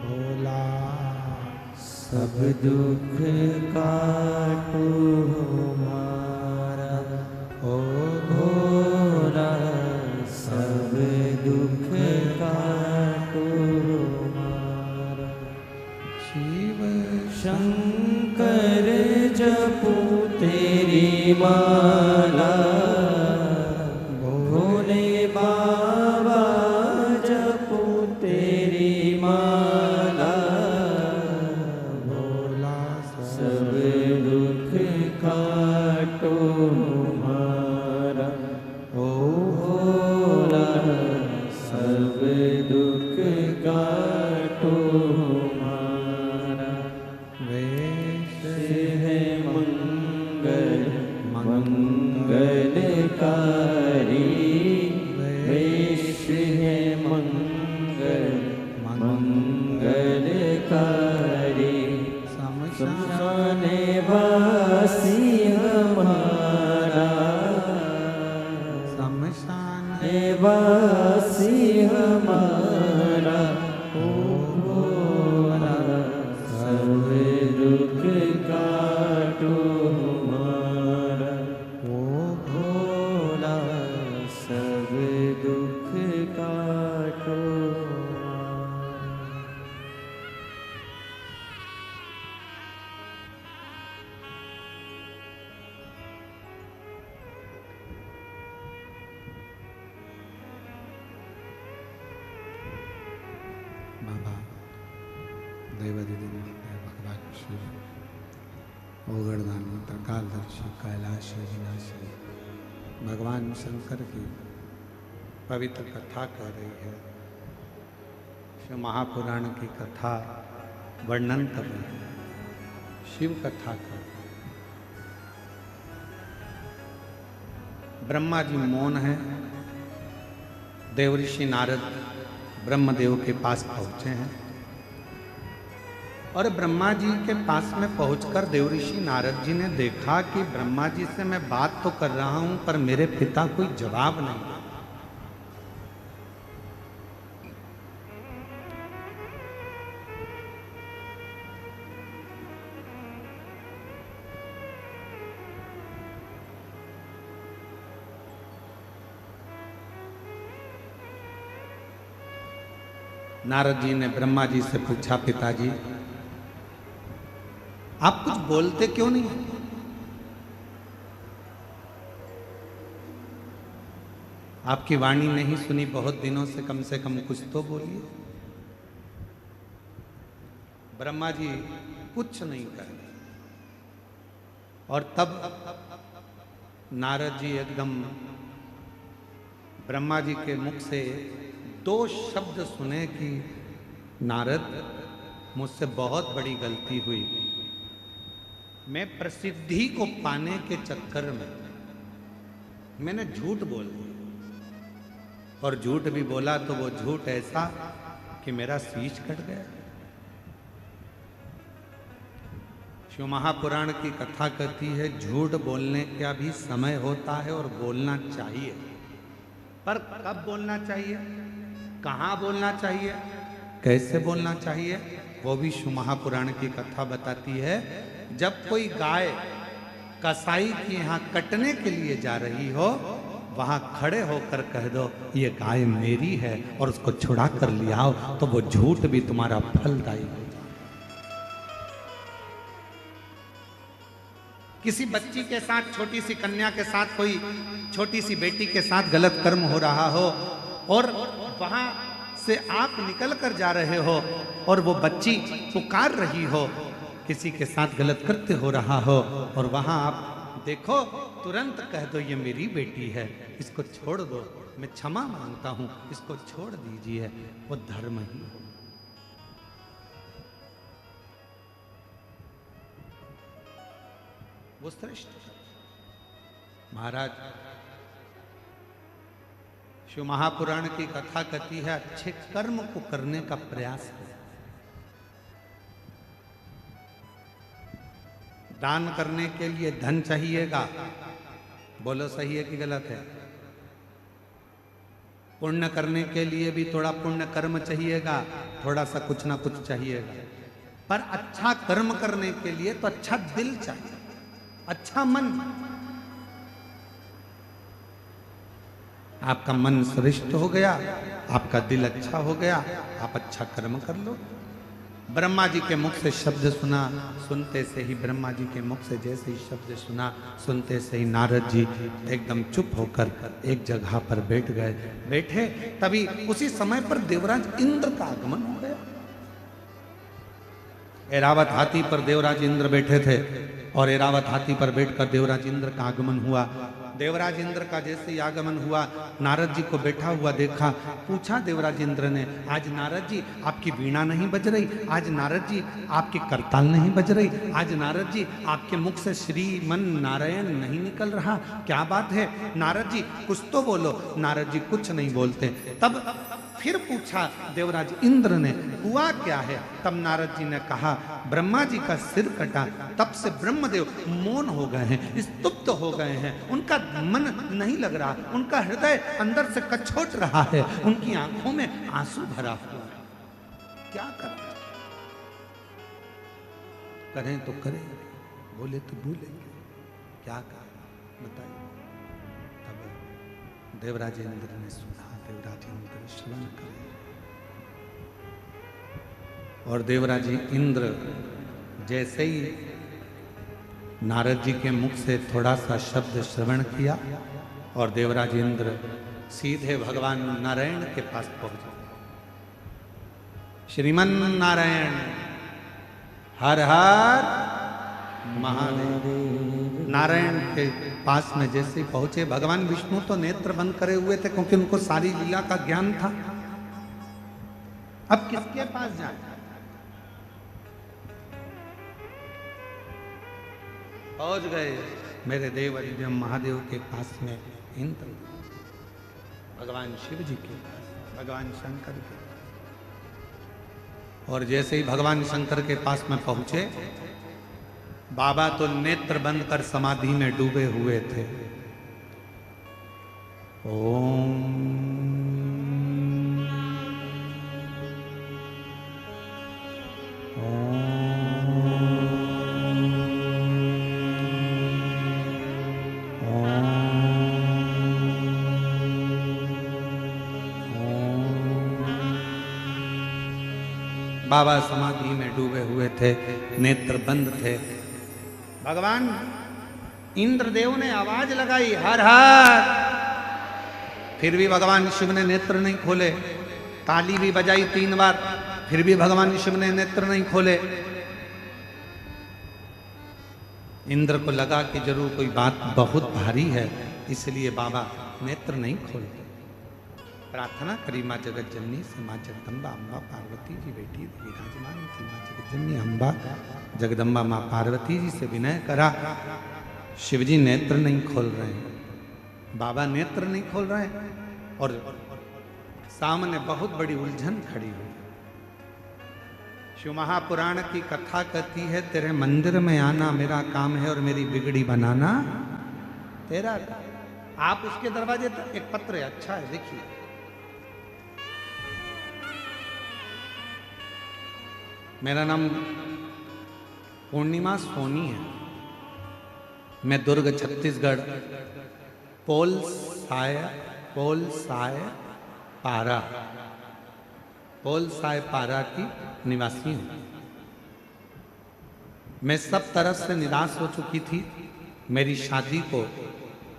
भोला सब दुख काटो हमारा, ओ भोला सब दुख काटो हमारा। शिव शंकर जपू तेरी माला, भोले बाबा जपू तेरी माला, भोला सब दुख काटो हमारा, ओ भोला सब दुख काटो हमारा। वेश है मंगल मंगलकारी, वेश है मंगल मंगलकारी। शमशान वासी हमारा, शमशान वासी हमारा, ओ भोला सब दुख काटो हमारा, ओ भोला सब दुख काटो हमारा। बाबा दैवदिनी भगवान शिव ओगरदान त्रिकालदर्शी कैलाश विनाशी भगवान शंकर की पवित्र कथा कह रही है। शिव महापुराण की कथा वर्णन कर रही है, शिव कथा कर रही है। ब्रह्मा जी मौन है। देवऋषि नारद ब्रह्मदेव के पास पहुंचे हैं और ब्रह्मा जी के पास में पहुंचकर देवऋषि नारद जी ने देखा कि ब्रह्मा जी से मैं बात तो कर रहा हूं पर मेरे पिता कोई जवाब नहीं दे। नारद जी ने ब्रह्मा जी से पूछा, पिताजी आप कुछ बोलते क्यों नहीं? आपकी वाणी नहीं सुनी बहुत दिनों से कम कुछ तो बोलिए। ब्रह्मा जी कुछ नहीं कर रहे और तब नारद जी एकदम ब्रह्मा जी के मुख से दो शब्द सुने कि नारद मुझसे बहुत बड़ी गलती हुई। मैं प्रसिद्धि को पाने के चक्कर में मैंने झूठ बोल दिया और झूठ भी बोला तो वो झूठ ऐसा कि मेरा शीश कट गया। शिव महापुराण की कथा कहती है झूठ बोलने का भी समय होता है और बोलना चाहिए, पर कब बोलना चाहिए, कहाँ बोलना चाहिए, कैसे बोलना चाहिए, वो भी शिव महापुराण की कथा बताती है। जब कोई गाय कसाई के यहाँ कटने के लिए जा रही हो, वहां खड़े होकर कह दो ये गाय मेरी है और उसको छुड़ा कर ले आओ, तो वो झूठ भी तुम्हारा फलदायी हो। किसी बच्ची के साथ, छोटी सी कन्या के साथ, कोई छोटी सी बेटी के साथ गलत कर्म हो रहा हो और वहां से आप निकल कर जा रहे हो और वो बच्ची पुकार रही हो, किसी के साथ गलत कृत्य हो रहा हो और वहां आप देखो, तुरंत कह दो ये मेरी बेटी है, इसको छोड़ दो, मैं क्षमा मांगता हूं, इसको छोड़ दीजिए, वो धर्म ही हो। वो श्रेष्ठ महाराज। शिव महापुराण की कथा कहती है अच्छे कर्म को करने का प्रयास करें। दान करने के लिए धन चाहिएगा, बोलो सही है कि गलत है? पुण्य करने के लिए भी थोड़ा पुण्य कर्म चाहिएगा, थोड़ा सा कुछ ना कुछ चाहिएगा। पर अच्छा कर्म करने के लिए तो अच्छा दिल चाहिए, अच्छा मन। आपका मन श्रेष्ठ हो गया, आपका दिल अच्छा हो गया, आप अच्छा कर्म कर लो। ब्रह्मा जी के मुख से शब्द सुना, सुनते से ही ब्रह्मा जी के मुख से जैसे ही शब्द सुना, सुनते से ही नारद जी एकदम चुप होकर एक जगह पर बैठ गए। बैठे तभी उसी समय पर देवराज इंद्र का आगमन हो गया। ऐरावत हाथी पर देवराज इंद्र बैठे थे और ऐरावत हाथी पर बैठकर देवराज इंद्र का आगमन हुआ। देवराज इंद्र का जैसे ही आगमन हुआ, नारद जी को बैठा हुआ देखा। पूछा देवराज इंद्र ने, आज नारद जी आपकी वीणा नहीं बज रही, आज नारद जी आपकी करताल नहीं बज रही, आज नारद जी आपके मुख से श्रीमन नारायण नहीं निकल रहा, क्या बात है? नारद जी कुछ तो बोलो। नारद जी कुछ नहीं बोलते। तब फिर पूछा देवराज इंद्र ने, हुआ क्या है? तब नारद जी ने कहा, ब्रह्मा जी का सिर कटा, तब से ब्रह्मदेव मौन हो गए हैं, स्तुप्त हो गए हैं, उनका मन नहीं लग रहा, उनका हृदय अंदर से कछोट रहा है, उनकी आंखों में आंसू भरा हुआ है। क्या करें? करें तो करें, बोले तो भूलेंगे, क्या करें बताइए? तब देवराज इंद्र ने सुना, देवराज इंद्र श्रवण करें, और देवराज इंद्र जैसे ही नारद जी के मुख से थोड़ा सा शब्द श्रवण किया और देवराज इंद्र सीधे भगवान नारायण के पास पहुंचे। श्रीमन नारायण हर हर महादेव। नारायण के पास में जैसे ही पहुंचे, भगवान विष्णु तो नेत्र बंद करे हुए थे क्योंकि उनको सारी लीला का ज्ञान था। अब किसके पास जाए? पहुंच गए मेरे देव अधिदेव महादेव के पास में इंद्र, भगवान शिव जी के पास, भगवान शंकर के पास। और जैसे ही भगवान शंकर के पास में पहुंचे, बाबा तो नेत्र बंद कर समाधि में डूबे हुए थे। ओम बाबा समाधि में डूबे हुए थे, नेत्र बंद थे। भगवान इंद्रदेव ने आवाज लगाई, हर हर। फिर भी भगवान शिव ने नेत्र नहीं खोले। ताली भी बजाई 3 बार, फिर भी भगवान शिव ने नेत्र नहीं खोले। इंद्र को लगा कि जरूर कोई बात बहुत भारी है, इसलिए बाबा नेत्र नहीं खोलते। प्रार्थना करी माँ जगत जननी से, माँ जगदम्बा अम्बा पार्वती जी बैठी विराजमान थी। माँ जगत जननी अम्बा जगदम्बा माँ पार्वती जी से विनय करा। शिवजी नेत्र नहीं खोल रहे हैं, बाबा नेत्र नहीं खोल रहे हैं, और सामने बहुत बड़ी उलझन खड़ी हुई। शिव महापुराण की कथा कहती है, तेरे मंदिर में आना मेरा काम है और मेरी बिगड़ी बनाना तेरा काम। आप उसके दरवाजे तक, एक पत्र है, अच्छा है, देखिए। मेरा नाम पूर्णिमा सोनी है। मैं दुर्ग छत्तीसगढ़ पोल साय पारा की निवासी हूँ। मैं सब तरफ से निराश हो चुकी थी। मेरी शादी को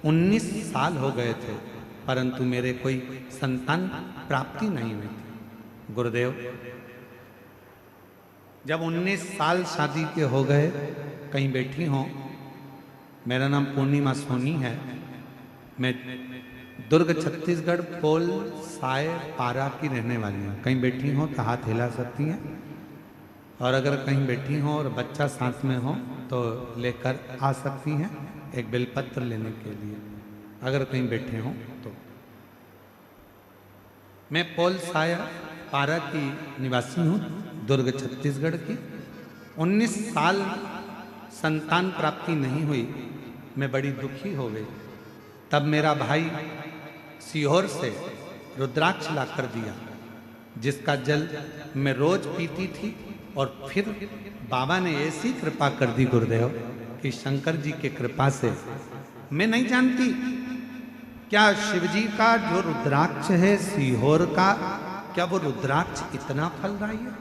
19 साल हो गए थे, परंतु मेरे कोई संतान प्राप्ति नहीं हुई थी। गुरुदेव, जब 19 साल शादी के हो गए, कहीं बैठी हो, मेरा नाम पूर्णिमा सोनी है, मैं दुर्ग छत्तीसगढ़ पोल साय पारा की रहने वाली हूँ। कहीं बैठी हो तो हाथ हिला सकती हैं, और अगर कहीं बैठी हो और बच्चा साथ में हो तो लेकर आ सकती हैं एक बेलपत्र लेने के लिए, अगर कहीं बैठे हो तो। मैं पोल साय पारा की निवासी हूँ, दुर्ग छत्तीसगढ़ की। 19 साल संतान प्राप्ति नहीं हुई, मैं बड़ी दुखी हो गई। तब मेरा भाई सीहोर से रुद्राक्ष ला कर दिया, जिसका जल मैं रोज पीती थी। और फिर बाबा ने ऐसी कृपा कर दी गुरुदेव कि शंकर जी के कृपा से मैं नहीं जानती क्या शिवजी का जो रुद्राक्ष है सीहोर का, क्या वो रुद्राक्ष इतना फलदायी है।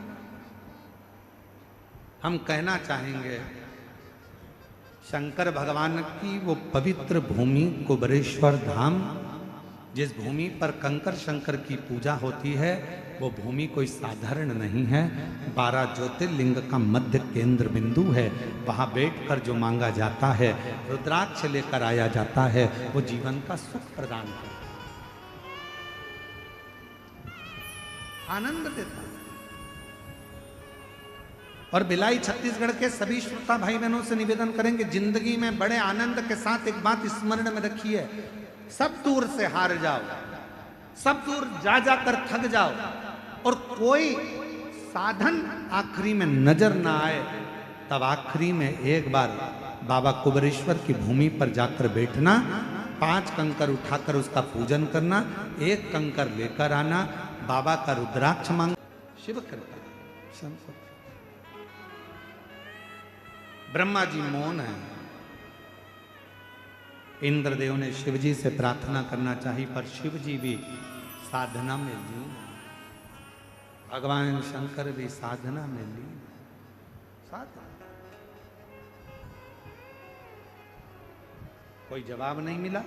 हम कहना चाहेंगे शंकर भगवान की वो पवित्र भूमि कुबरेश्वर धाम, जिस भूमि पर कंकर शंकर की पूजा होती है, वो भूमि कोई साधारण नहीं है। 12 ज्योतिर्लिंग का मध्य केंद्र बिंदु है। वहां बैठकर जो मांगा जाता है, रुद्राक्ष लेकर आया जाता है, वो जीवन का सुख प्रदान करता है, आनंद देता है। और भिलाई छत्तीसगढ़ के सभी श्रोता भाई बहनों से निवेदन करेंगे, जिंदगी में बड़े आनंद के साथ एक बात स्मरण में रखिए, सब दूर से हार जाओ, सब दूर जा जाकर थक जाओ, और कोई साधन आखिरी में नजर ना आए, तब आखिरी में एक बार बाबा कुबरेश्वर की भूमि पर जाकर बैठना, 5 कंकर उठाकर उसका पूजन करना, 1 कंकर लेकर आना, बाबा का रुद्राक्ष मांग, शिव कृपा। ब्रह्मा जी मौन है। इंद्रदेव ने शिव जी से प्रार्थना करना चाहिए, पर शिव जी भी साधना में लीन, भगवान शंकर भी साधना में लीन। साधना, कोई जवाब नहीं मिला।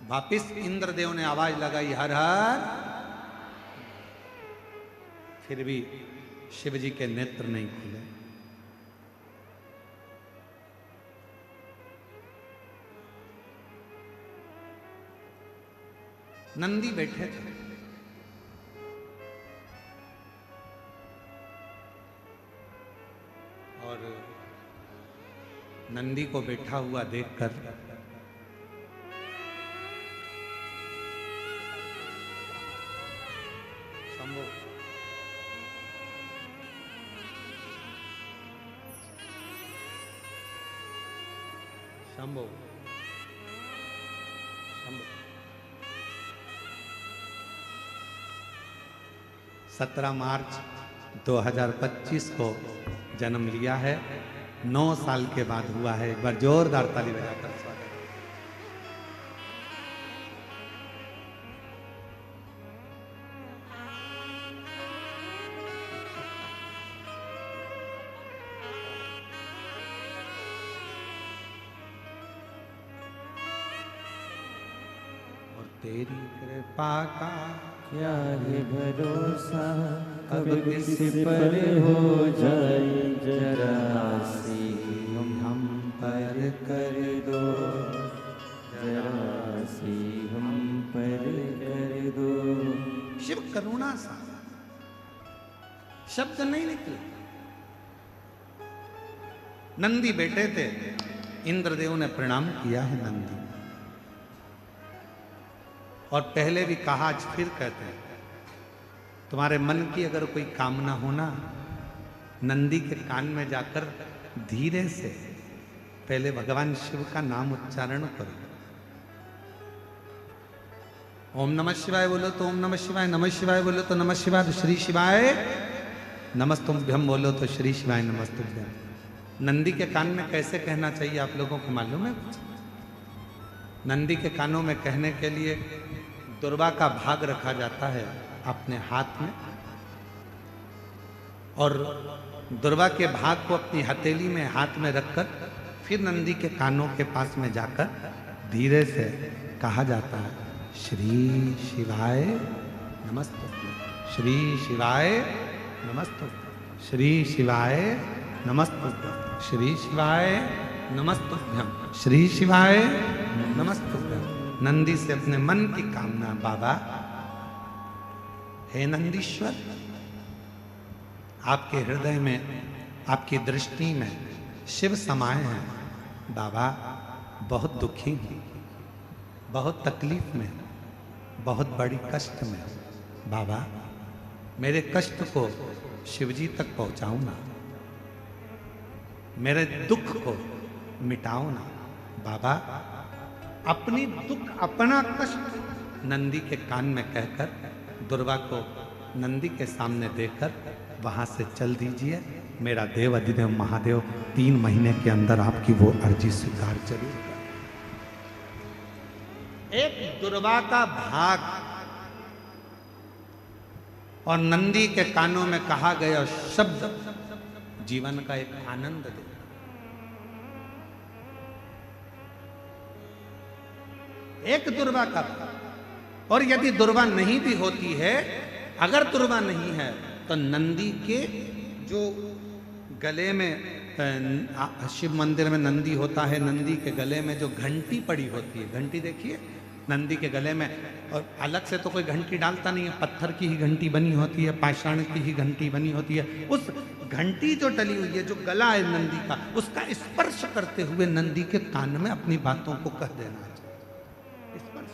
वापिस इंद्रदेव ने आवाज लगाई, हर हर, फिर भी शिव जी के नेत्र नहीं खुले। नंदी बैठे थे, और नंदी को बैठा हुआ देखकर शंभो शंभो शंभो 17 मार्च 2025 को जन्म लिया है, 9 साल के बाद हुआ है। एक बार जोरदार ताली बजाकर स्वागत। और तेरी कृपा का क्या है भरोसा, कब किस पर हो जाए जरा सी हम पर कर दो, जरा सी हम पर कर दो। शिव करुणा सा शब्द नहीं निकले। नंदी बैठे थे, इंद्रदेव ने प्रणाम किया है नंदी, और पहले भी कहा, आज फिर कहते हैं, तुम्हारे मन की अगर कोई कामना हो ना, नंदी के कान में जाकर धीरे से पहले भगवान शिव का नाम उच्चारण करो। ओम नमः शिवाय बोलो तो ओम नमः शिवाय, नमः शिवाय बोलो तो नमः शिवाय, तो श्री शिवाय नमस्तुभ्यम बोलो तो श्री शिवाय नमस्तुभ्यम। नंदी के कान में कैसे कहना चाहिए आप लोगों को मालूम है? नंदी के कानों में कहने के लिए दुर्वा का भाग रखा जाता है अपने हाथ में, और दुर्वा के भाग को अपनी हथेली में हाथ में रखकर फिर नंदी के कानों के पास में जाकर धीरे से कहा जाता है, श्री शिवाय नमस्तुभ्यं, श्री शिवाय नमस्तुभ्यं, श्री शिवाय नमस्तुभ्यं, श्री शिवाय नमस्तुभ्यं, श्री शिवाय नमस्तुभ्यं। नंदी से अपने मन की कामना, बाबा हे नंदीश्वर, आपके हृदय में, आपकी दृष्टि में शिव समाये हैं। बाबा बहुत दुखी हूँ, बहुत तकलीफ में, बहुत बड़ी कष्ट में। बाबा मेरे कष्ट को शिवजी तक पहुँचाओ ना, मेरे दुख को मिटाओ ना। बाबा अपनी दुख, अपना कष्ट नंदी के कान में कहकर दुर्वा को नंदी के सामने देकर वहां से चल दीजिए। मेरा देव अधिदेव महादेव 3 महीने के अंदर आपकी वो अर्जी स्वीकार जरूर कर। एक दुर्वा का भाग और नंदी के कानों में कहा गया शब्द जीवन का एक आनंद दे। एक दुर्वा का, और यदि दुर्वा नहीं भी होती है, अगर दुर्वा नहीं है तो नंदी के जो गले में, शिव मंदिर में नंदी होता है, नंदी के गले में जो घंटी पड़ी होती है, घंटी देखिए नंदी के गले में, और अलग से तो कोई घंटी डालता नहीं है, पत्थर की ही घंटी बनी होती है, पाषाण की ही घंटी बनी होती है। उस घंटी जो डली हुई है, जो गला है नंदी का, उसका स्पर्श करते हुए नंदी के कान में अपनी बातों को कह देना चाहिए। स्पर्श।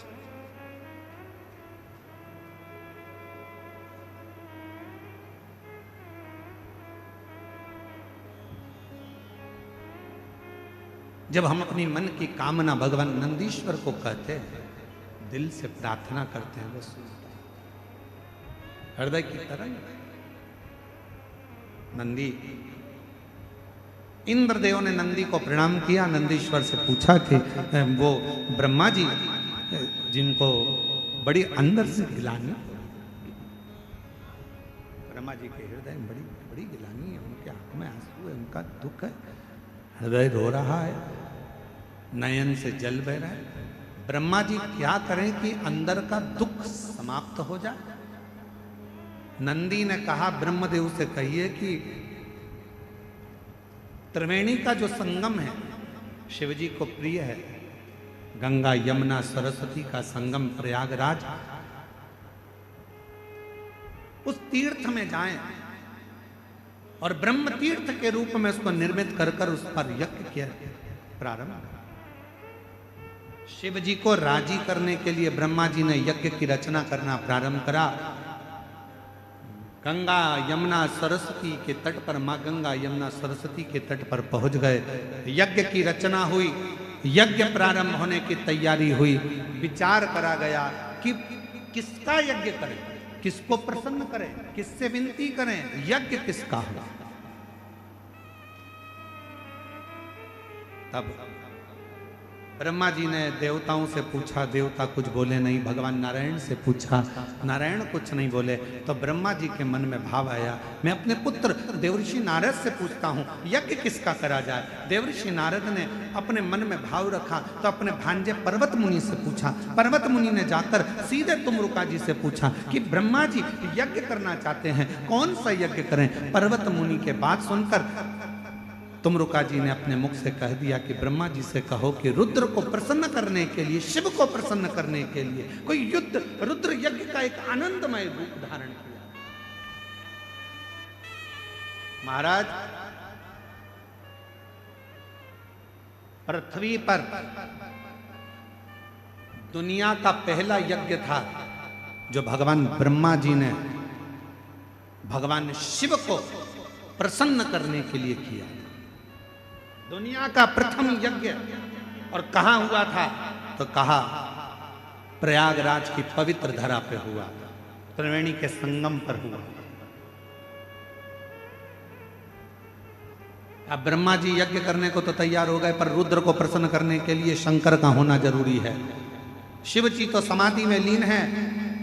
जब हम अपनी मन की कामना भगवान नंदीश्वर को कहते हैं, दिल से प्रार्थना करते हैं, वो सुनते हैं। हृदय की तरंग। नंदी, इंद्रदेव ने नंदी को प्रणाम किया, नंदीश्वर से पूछा कि वो ब्रह्मा जी जिनको बड़ी अंदर से गिलानी, ब्रह्मा जी के हृदय में बड़ी बड़ी गिलानी है, उनके आंखों में आंसू है, उनका दुख है, हृदय रो रहा है, नयन से जल बह रहा है। ब्रह्मा जी क्या करें कि अंदर का दुख समाप्त हो जाए? नंदी ने कहा, ब्रह्मदेव से कहिए कि त्रिवेणी का जो संगम है शिवजी को प्रिय है, गंगा यमुना सरस्वती का संगम प्रयागराज, उस तीर्थ में जाएं और ब्रह्म तीर्थ के रूप में उसको निर्मित कर कर उस पर यज्ञ किया प्रारंभ। शिव जी को राजी करने के लिए ब्रह्मा जी ने यज्ञ की रचना करना प्रारंभ करा। गंगा यमुना सरस्वती के तट पर, मां गंगा यमुना सरस्वती के तट पर पहुंच गए, यज्ञ की रचना हुई, यज्ञ प्रारंभ होने की तैयारी हुई। विचार करा गया कि किसका यज्ञ करें, किसको प्रसन्न करें, किससे विनती करें, यज्ञ किसका हो। तब ब्रह्मा जी ने देवताओं से पूछा, देवता कुछ बोले नहीं। भगवान नारायण से पूछा, नारायण कुछ नहीं बोले। तो ब्रह्मा जी के मन में भाव आया, मैं अपने पुत्र देवर्षि नारद से पूछता हूँ यज्ञ किसका करा जाए। देवर्षि नारद ने अपने मन में भाव रखा तो अपने भांजे पर्वत मुनि से पूछा। पर्वत मुनि ने जाकर सीधे तुमरुका जी से पूछा कि ब्रह्मा जी यज्ञ करना चाहते हैं, कौन सा यज्ञ करें। पर्वत मुनि के बात सुनकर तुमरुका जी ने अपने मुख से कह दिया कि ब्रह्मा जी से कहो कि रुद्र को प्रसन्न करने के लिए, शिव को प्रसन्न करने के लिए कोई युद्ध, रुद्र यज्ञ का एक आनंदमय रूप धारण किया। महाराज, पृथ्वी पर दुनिया का पहला यज्ञ था जो भगवान ब्रह्मा जी ने भगवान शिव को प्रसन्न करने के लिए किया। दुनिया का प्रथम यज्ञ, और कहां हुआ था तो कहा प्रयागराज की पवित्र धरा पे हुआ, त्रिवेणी के संगम पर हुआ। अब ब्रह्मा जी यज्ञ करने को तो तैयार हो गए, पर रुद्र को प्रसन्न करने के लिए शंकर का होना जरूरी है। शिव जी तो समाधि में लीन है,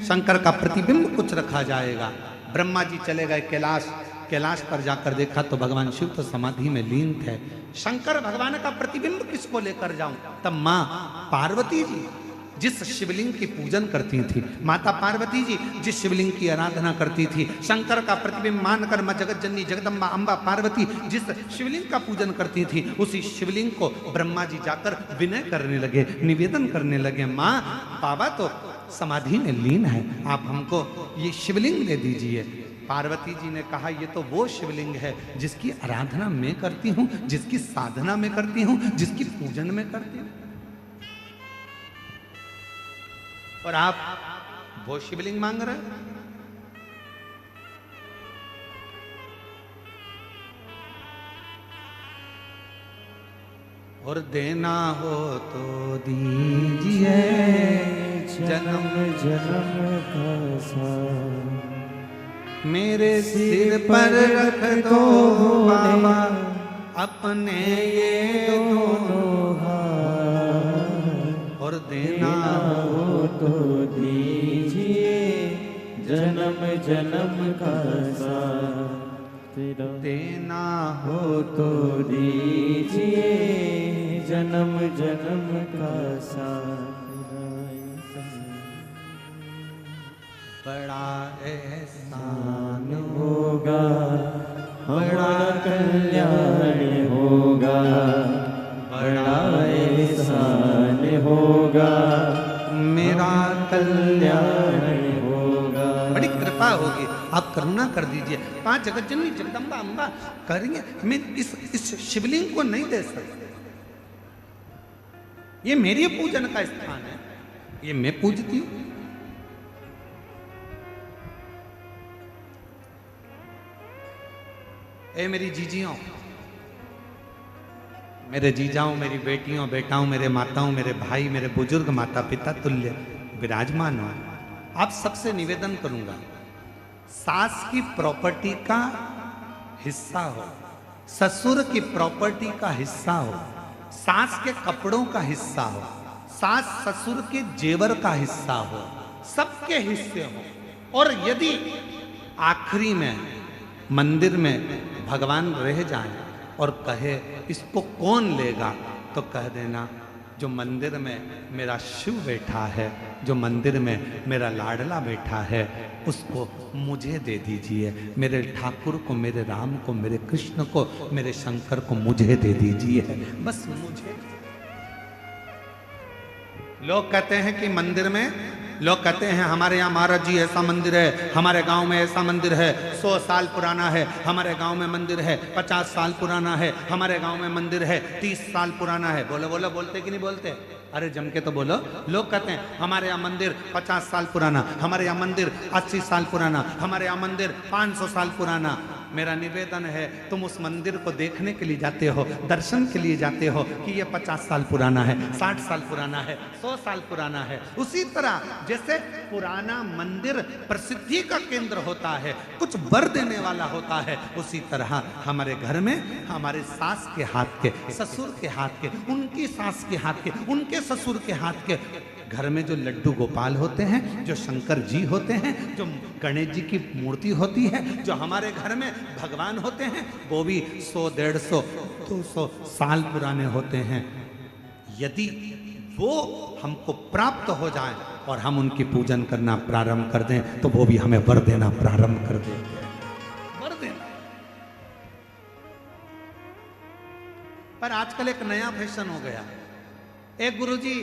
शंकर का प्रतिबिंब कुछ रखा जाएगा। ब्रह्मा जी चले गए कैलाश, कैलाश पर जाकर देखा तो भगवान शिव तो समाधि में लीन थे। शंकर भगवान का प्रतिबिंब किसको लेकर जाऊं? तब मां पार्वती जी जिस शिवलिंग की पूजन करती थी, माता पार्वती जी जिस शिवलिंग की आराधना करती थी, शंकर का प्रतिबिंब मानकर मां जगत जननी जगदम्बा अम्बा पार्वती जिस शिवलिंग का पूजन करती थी, उसी शिवलिंग को ब्रह्मा जी जाकर विनय करने लगे, निवेदन करने लगे, मां बाबा तो समाधि में लीन है, आप हमको ये शिवलिंग दे दीजिए। पार्वती जी ने कहा, ये तो वो शिवलिंग है जिसकी आराधना मैं करती हूँ, जिसकी साधना मैं करती हूँ, जिसकी पूजन मैं करती हूँ, और आप वो शिवलिंग मांग रहे हैं। और देना हो तो दीजिए जन्म जन्म का साथ, मेरे सिर पर रख दो बाबा अपने ये दोनों हाथ, और देना हो तो दीजिए जन्म जन्म का साथ, देना हो तो दीजिए जन्म जन्म का साथ। बड़ा एहसान होगा बड़ा कल्याण होगा, बड़ा एहसान होगा मेरा कल्याण होगा। बड़ी कृपा होगी, आप करुणा कर दीजिए। 5 जगत जननी जगदम्बा अम्बा करेंगे। मैं इस शिवलिंग को नहीं दे सकता, ये मेरी पूजन का स्थान है, ये मैं पूजती हूं। ए मेरी जीजियों, मेरे जीजाओं, मेरी बेटियों बेटाओं, मेरे माताओं, मेरे भाई, मेरे बुजुर्ग माता पिता तुल्य विराजमान हो, आप सबसे निवेदन करूंगा, सास की प्रॉपर्टी का हिस्सा हो, ससुर की प्रॉपर्टी का हिस्सा हो, सास के कपड़ों का हिस्सा हो, सास ससुर के जेवर का हिस्सा हो, सबके हिस्से हो। और यदि आखिरी में मंदिर में भगवान रह जाए और कहे इसको कौन लेगा, तो कह देना जो मंदिर में मेरा शिव बैठा है, जो मंदिर में मेरा लाडला बैठा है, उसको मुझे दे दीजिए। मेरे ठाकुर को, मेरे राम को, मेरे कृष्ण को, मेरे शंकर को मुझे दे दीजिए, बस मुझे। लोग कहते हैं कि मंदिर में, लोग कहते हैं हमारे यहाँ महाराज जी ऐसा मंदिर है, हमारे गांव में ऐसा मंदिर है, 100 साल पुराना है, हमारे गांव में मंदिर है 50 साल पुराना है, हमारे गांव में मंदिर है 30 साल पुराना है। बोलो बोलो, बोलते कि नहीं बोलते? अरे जम के तो बोलो। लोग कहते हैं हमारे यहाँ मंदिर 50 साल पुराना, हमारे यहाँ मंदिर 80 साल पुराना, हमारे यहाँ मंदिर 500 साल पुराना। मेरा निवेदन है, तुम उस मंदिर को देखने के लिए जाते हो, दर्शन के लिए जाते हो कि ये 50 साल पुराना है, 60 साल पुराना है, 100 साल पुराना है। उसी तरह जैसे पुराना मंदिर प्रसिद्धि का केंद्र होता है, कुछ वर देने वाला होता है, उसी तरह हमारे घर में हमारे सास के हाथ के, ससुर के हाथ के, उनकी सास के हाथ के, उनके ससुर के हाथ के, घर में जो लड्डू गोपाल होते हैं, जो शंकर जी होते हैं, जो गणेश जी की मूर्ति होती है, जो हमारे घर में भगवान होते हैं, वो भी 100, 150, 200 साल पुराने होते हैं। यदि वो हमको प्राप्त हो जाए और हम उनकी पूजन करना प्रारंभ कर दें, तो वो भी हमें वर देना प्रारंभ कर दें, वर देना। पर आजकल एक नया फैशन हो गया, एक गुरुजी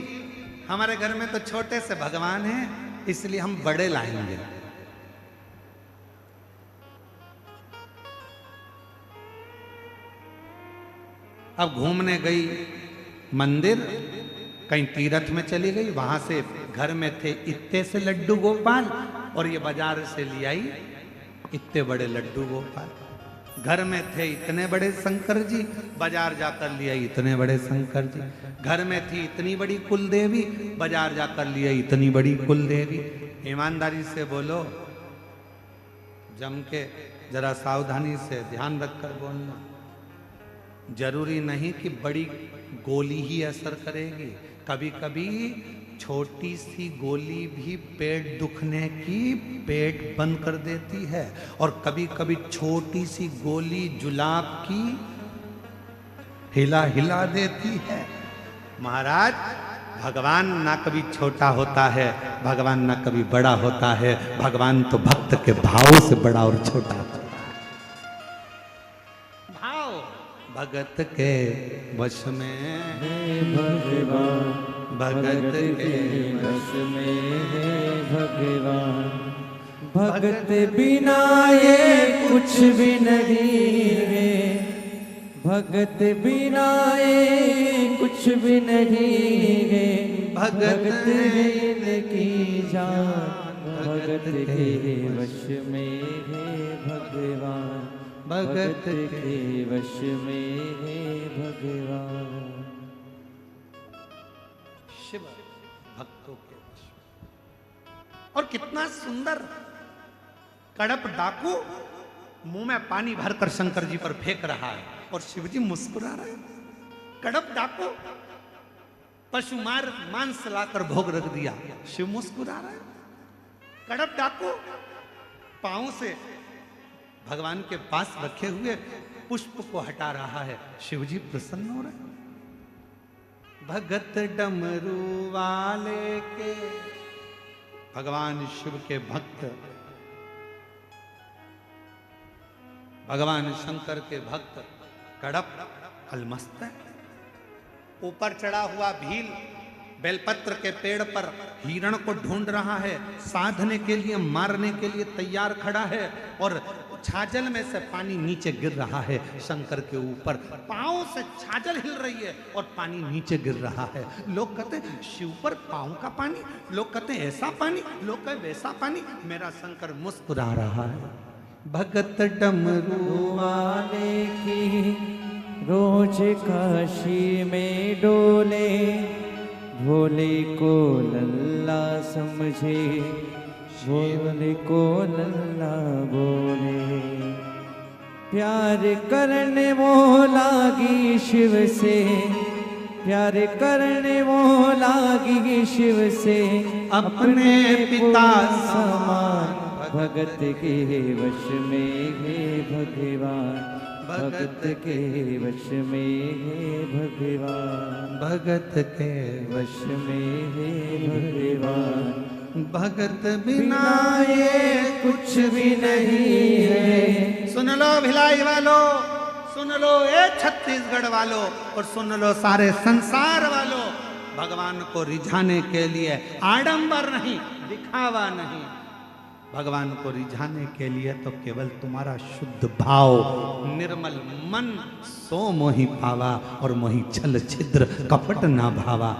हमारे घर में तो छोटे से भगवान हैं, इसलिए हम बड़े लाएंगे। अब घूमने गई मंदिर, कहीं तीर्थ में चली गई, वहां से घर में थे इतने से लड्डू गोपाल और ये बाजार से ले आई इतने बड़े लड्डू गोपाल। घर में थे इतने बड़े शंकर जी, बाजार जाकर लिया इतने बड़े शंकर जी। घर में थी इतनी बड़ी कुल देवी, बाजार जाकर लिया इतनी बड़ी कुल देवी। ईमानदारी से बोलो, जम के जरा सावधानी से ध्यान रखकर बोलना। जरूरी नहीं कि बड़ी गोली ही असर करेगी, कभी कभी छोटी सी गोली भी पेट दुखने की पेट बंद कर देती है, और कभी कभी छोटी सी गोली जुलाब की हिला हिला देती है। महाराज, भगवान ना कभी छोटा होता है, भगवान ना कभी बड़ा होता है, भगवान तो भक्त के भाव से बड़ा और छोटा होता है। भाव भगत के वश में भगवान, भगत के वश में है भगवान। भगत बिना ये कुछ भी नहीं है, भगत बिना ये कुछ भी नहीं है। भगत है इनकी जान, भगत के वश में है भगवान। भगत के वश में है भगवान। शिव भक्तों के वश में। और कितना सुंदर कड़प डाकू मुंह में पानी भरकर शंकर जी पर फेंक रहा है और शिव जी मुस्कुरा रहे हैं। कड़प डाकू पशु मार मांस लाकर भोग रख दिया, शिव मुस्कुरा रहे हैं। कड़प डाकू पांव से भगवान के पास रखे हुए पुष्प को हटा रहा है, शिव जी प्रसन्न हो रहे हैं। भगत डमरू वाले के, भगवान शिव के भक्त, भगवान शंकर के भक्त कड़प अलमस्त है। ऊपर चढ़ा हुआ भील बेलपत्र के पेड़ पर हिरण को ढूंढ रहा है, साधने के लिए, मारने के लिए तैयार खड़ा है और छाजल में से पानी नीचे गिर रहा है शंकर के ऊपर। पांव से छाजल हिल रही है और पानी नीचे गिर रहा है। लोग कहते हैं शिव पर पांव का पानी, लोग कहते हैं ऐसा पानी, लोग कहते वैसा पानी। मेरा शंकर मुस्कुरा रहा है। भगत डमरू वाले की रोज काशी में डोले, भोले को लल्ला समझे, भोले को लल्ला बोले। प्यार करने वो लागी शिव से, प्यार करने वो लागी शिव से, अपने पिता समान भगत के वश में है भगवान, भगत के वश में है भगवान, भगत के वश में है भगवान। भगत बिना ये कुछ भी नहीं है। सुन लो भिलाई वालों, सुन लो ए छत्तीसगढ़ वालों, और सुन लो सारे संसार वालों। भगवान को रिझाने के लिए आडंबर नहीं, दिखावा नहीं, भगवान को रिझाने के लिए तो केवल तुम्हारा शुद्ध भाव, निर्मल मन, सो मोहि पावा और मोहि छल छिद्र कपट ना भावा।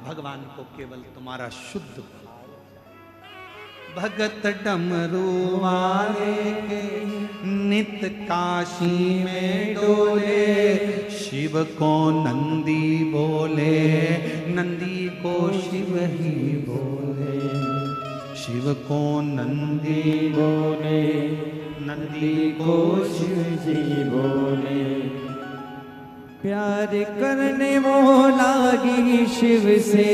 भगवान को केवल तुम्हारा शुद्ध भाव। भगत डमरू वाले के नित काशी में डोले, शिव को नंदी बोले, नंदी को शिव ही बोले, शिव को नंदी बोले, नंदी को शिव जी बोले। प्यार करने वो लागी शिव से,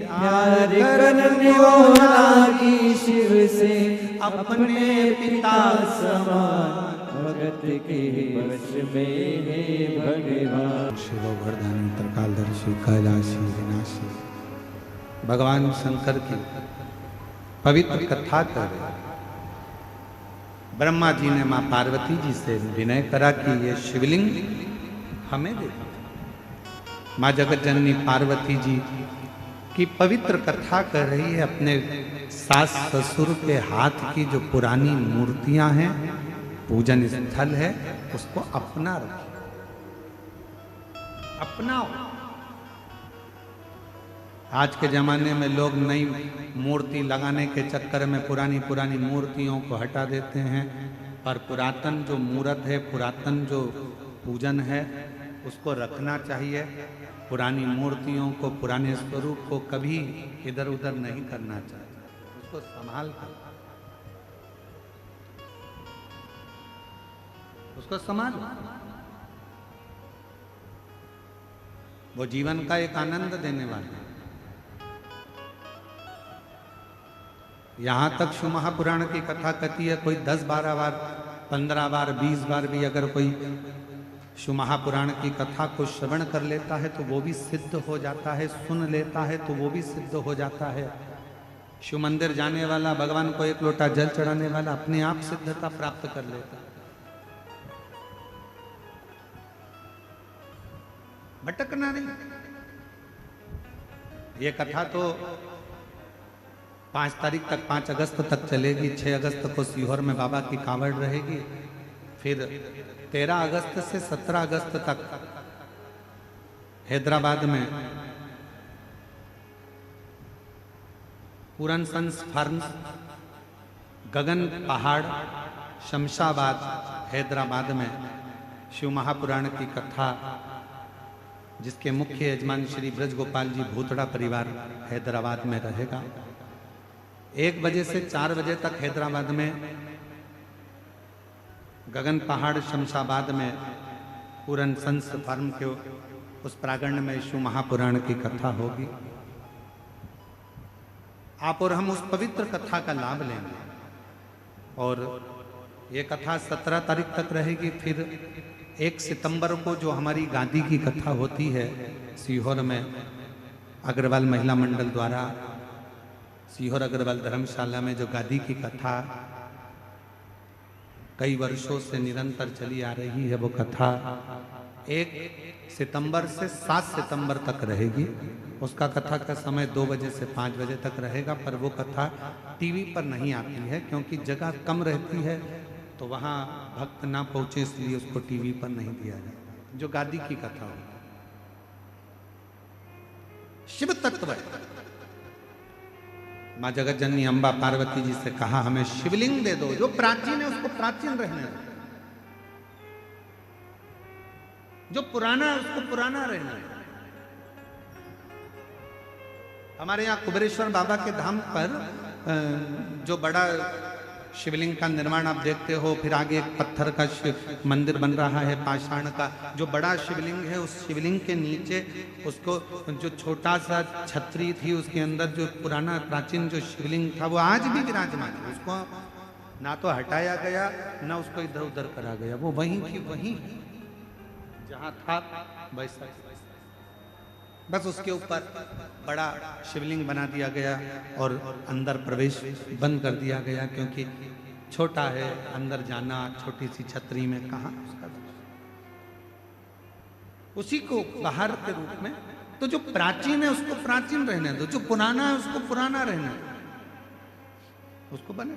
प्यार करने वो लागी शिव से, अपने पिता समान भगत के वश में है भगवान। शिवो वरदानी त्रिकालदर्शी कैलाशी विनाशी। भगवान शंकर की पवित्र कथा कर ब्रह्मा जी ने मां पार्वती जी से विनय करा कि ये शिवलिंग हमें दे। मां जगत जननी पार्वती जी की पवित्र कथा कर रही है। अपने सास ससुर के हाथ की जो पुरानी मूर्तियां हैं, पूजन स्थल है, उसको अपना रखो, अपनाओ। आज के जमाने में लोग नई मूर्ति लगाने के चक्कर में पुरानी पुरानी मूर्तियों को हटा देते हैं, पर पुरातन जो मूर्त है, पुरातन जो पूजन है, उसको रखना चाहिए। पुरानी मूर्तियों को, पुराने स्वरूप को कभी इधर उधर नहीं करना चाहिए, उसको संभाल कर, उसको संभालो। वो जीवन का एक आनंद देने वाला है। यहां तक शिव महापुराण की कथा कहती है, कोई 10-12 बार, 15 बार, 20 बार भी अगर कोई शिव महापुराण की कथा को श्रवण कर लेता है तो वो भी सिद्ध हो जाता है, सुन लेता है तो वो भी सिद्ध हो जाता है। शिव मंदिर जाने वाला, भगवान को एक लोटा जल चढ़ाने वाला अपने आप सिद्धता प्राप्त कर लेता है। भटकना नहीं। ये कथा तो 5 तारीख तक, 5 अगस्त तक चलेगी। 6 अगस्त को सीहोर में बाबा की कावड़ रहेगी। फिर 13 अगस्त से 17 अगस्त तक हैदराबाद में पूरन सन्स फार्म्स, गगन पहाड़, शमशाबाद, हैदराबाद में शिव महापुराण की कथा जिसके मुख्य यजमान श्री ब्रज गोपाल जी भूतड़ा परिवार हैदराबाद में रहेगा। 1 बजे से 4 बजे तक हैदराबाद में गगन पहाड़ शमशाबाद में पूरन संस फार्म के उस प्रांगण में यीशु महापुराण की कथा होगी। आप और हम उस पवित्र कथा का लाभ लेंगे। और ये कथा 17 तारीख तक रहेगी। फिर 1 सितंबर को जो हमारी गादी की कथा होती है सीहोर में अग्रवाल महिला मंडल द्वारा, सीहोर अग्रवाल धर्मशाला में जो गादी की कथा कई वर्षों से निरंतर चली आ रही है, वो कथा 1 सितंबर से 7 सितंबर तक रहेगी। उसका कथा का समय 2 बजे से 5 बजे तक रहेगा। पर वो कथा टीवी पर नहीं आती है क्योंकि जगह कम रहती है, तो वहाँ भक्त ना पहुँचे, इसलिए उसको टीवी पर नहीं दिया जाता। जो गादी की कथा हो, शिव तत्व है। माँ जगत जननी अम्बा पार्वती जी से कहा हमें शिवलिंग दे दो, जो प्राचीन है उसको प्राचीन रहने दो, जो पुराना है उसको पुराना रहना है। हमारे यहाँ कुबेरेश्वर बाबा के धाम पर जो बड़ा शिवलिंग का निर्माण आप देखते हो, फिर आगे एक पत्थर का मंदिर बन रहा है पाषाण का। जो बड़ा शिवलिंग है, उस शिवलिंग के नीचे उसको जो छोटा सा छतरी थी, उसके अंदर जो पुराना प्राचीन जो शिवलिंग था वो आज भी विराजमान है। उसको ना तो हटाया गया ना उसको इधर उधर करा गया, वो वहीं की वहीं जहाँ था वैसा, बस उसके ऊपर बड़ा शिवलिंग बना दिया गया और अंदर प्रवेश बंद कर दिया गया, क्योंकि छोटा है, अंदर जाना छोटी सी छतरी में कहाँ उसका, उसी को बाहर के रूप में। तो जो प्राचीन है उसको प्राचीन रहने दो, जो पुराना है उसको पुराना रहने दो, उसको बने।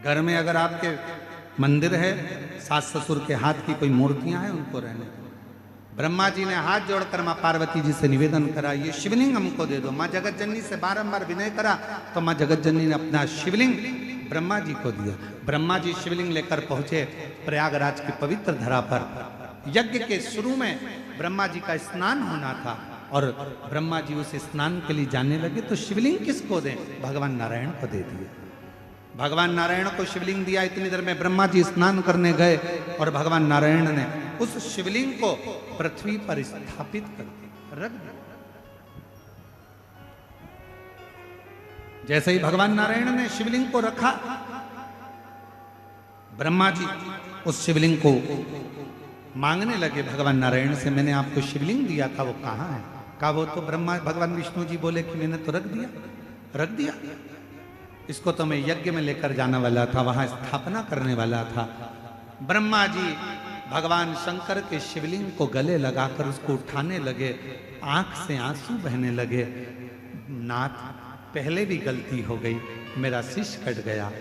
घर में अगर आपके मंदिर है, सास ससुर के हाथ की कोई मूर्तियां हैं, उनको रहने दो। ब्रह्मा जी ने हाथ जोड़कर माँ पार्वती जी से निवेदन करा, ये शिवलिंग हमको दे दो। माँ जगत जननी से बारंबार विनय करा, तो माँ जगत जननी ने अपना शिवलिंग ब्रह्मा जी को दिया। ब्रह्मा जी शिवलिंग लेकर पहुंचे प्रयागराज की पवित्र धरा पर। यज्ञ के शुरू में ब्रह्मा जी का स्नान होना था और ब्रह्मा जी उस स्नान के लिए जाने लगे, तो शिवलिंग किसको दें? भगवान नारायण को दे दिए। भगवान नारायण को शिवलिंग दिया। इतनी देर में ब्रह्मा जी स्नान करने गए और भगवान नारायण ने उस शिवलिंग को पृथ्वी पर स्थापित कर रख दिया। जैसे ही भगवान नारायण ने शिवलिंग को रखा, ब्रह्मा जी उस शिवलिंग को मांगने लगे भगवान नारायण से, मैंने आपको शिवलिंग दिया था, वो कहाँ है? कहा वो तो ब्रह्मा भगवान विष्णु जी बोले कि मैंने तो रख दिया। इसको तो मैं यज्ञ में लेकर जाने वाला था, वहां स्थापना करने वाला था। ब्रह्मा जी भगवान शंकर के शिवलिंग को गले लगाकर उसको उठाने लगे। आंख से आंसू बहने लगे। नाथ, पहले भी गलती हो गई, मेरा शीश कट गया,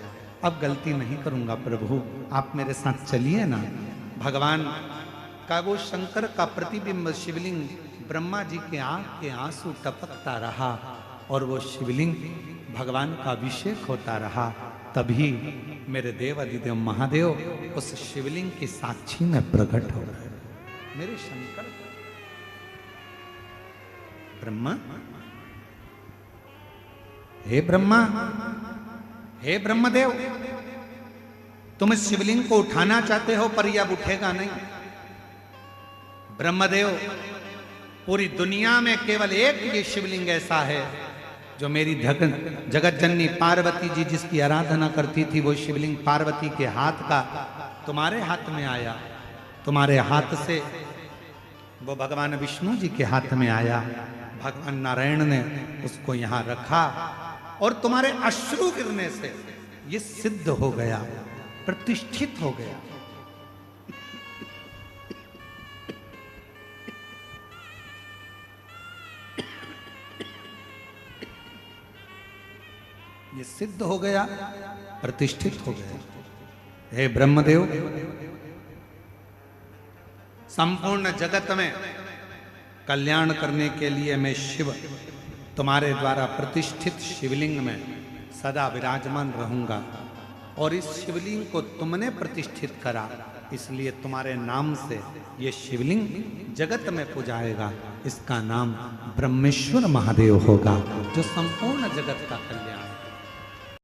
अब गलती नहीं करूंगा प्रभु, आप मेरे साथ चलिए ना। भगवान का वो शंकर का प्रतिबिंब शिवलिंग ब्रह्मा जी के आंख के आंसू टपकता रहा और वो शिवलिंग भगवान का अभिषेक होता रहा। तभी मेरे देव अधिदेव महादेव उस शिवलिंग की साक्षी में प्रकट हो गए। मेरे शंकर ब्रह्मा, हे ब्रह्मा, हे ब्रह्मदेव, तुम इस शिवलिंग को उठाना चाहते हो पर यह अब उठेगा नहीं। ब्रह्मदेव, पूरी दुनिया में केवल एक ये शिवलिंग ऐसा है जो मेरी जगत जननी पार्वती जी जिसकी आराधना करती थी, वो शिवलिंग पार्वती के हाथ का तुम्हारे हाथ में आया। तुम्हारे हाथ से वो भगवान विष्णु जी के हाथ में आया। भगवान नारायण ने उसको यहाँ रखा और तुम्हारे अश्रु गिरने से ये सिद्ध हो गया, प्रतिष्ठित हो गया। ये सिद्ध हो गया, प्रतिष्ठित हो गया। हे ब्रह्मदेव, संपूर्ण जगत में कल्याण करने के लिए मैं शिव तुम्हारे द्वारा प्रतिष्ठित शिवलिंग में सदा विराजमान रहूंगा। और इस शिवलिंग को तुमने प्रतिष्ठित करा, इसलिए तुम्हारे नाम से ये शिवलिंग जगत में पूजाएगा। इसका नाम ब्रह्मेश्वर महादेव होगा, जो संपूर्ण जगत का कल्याण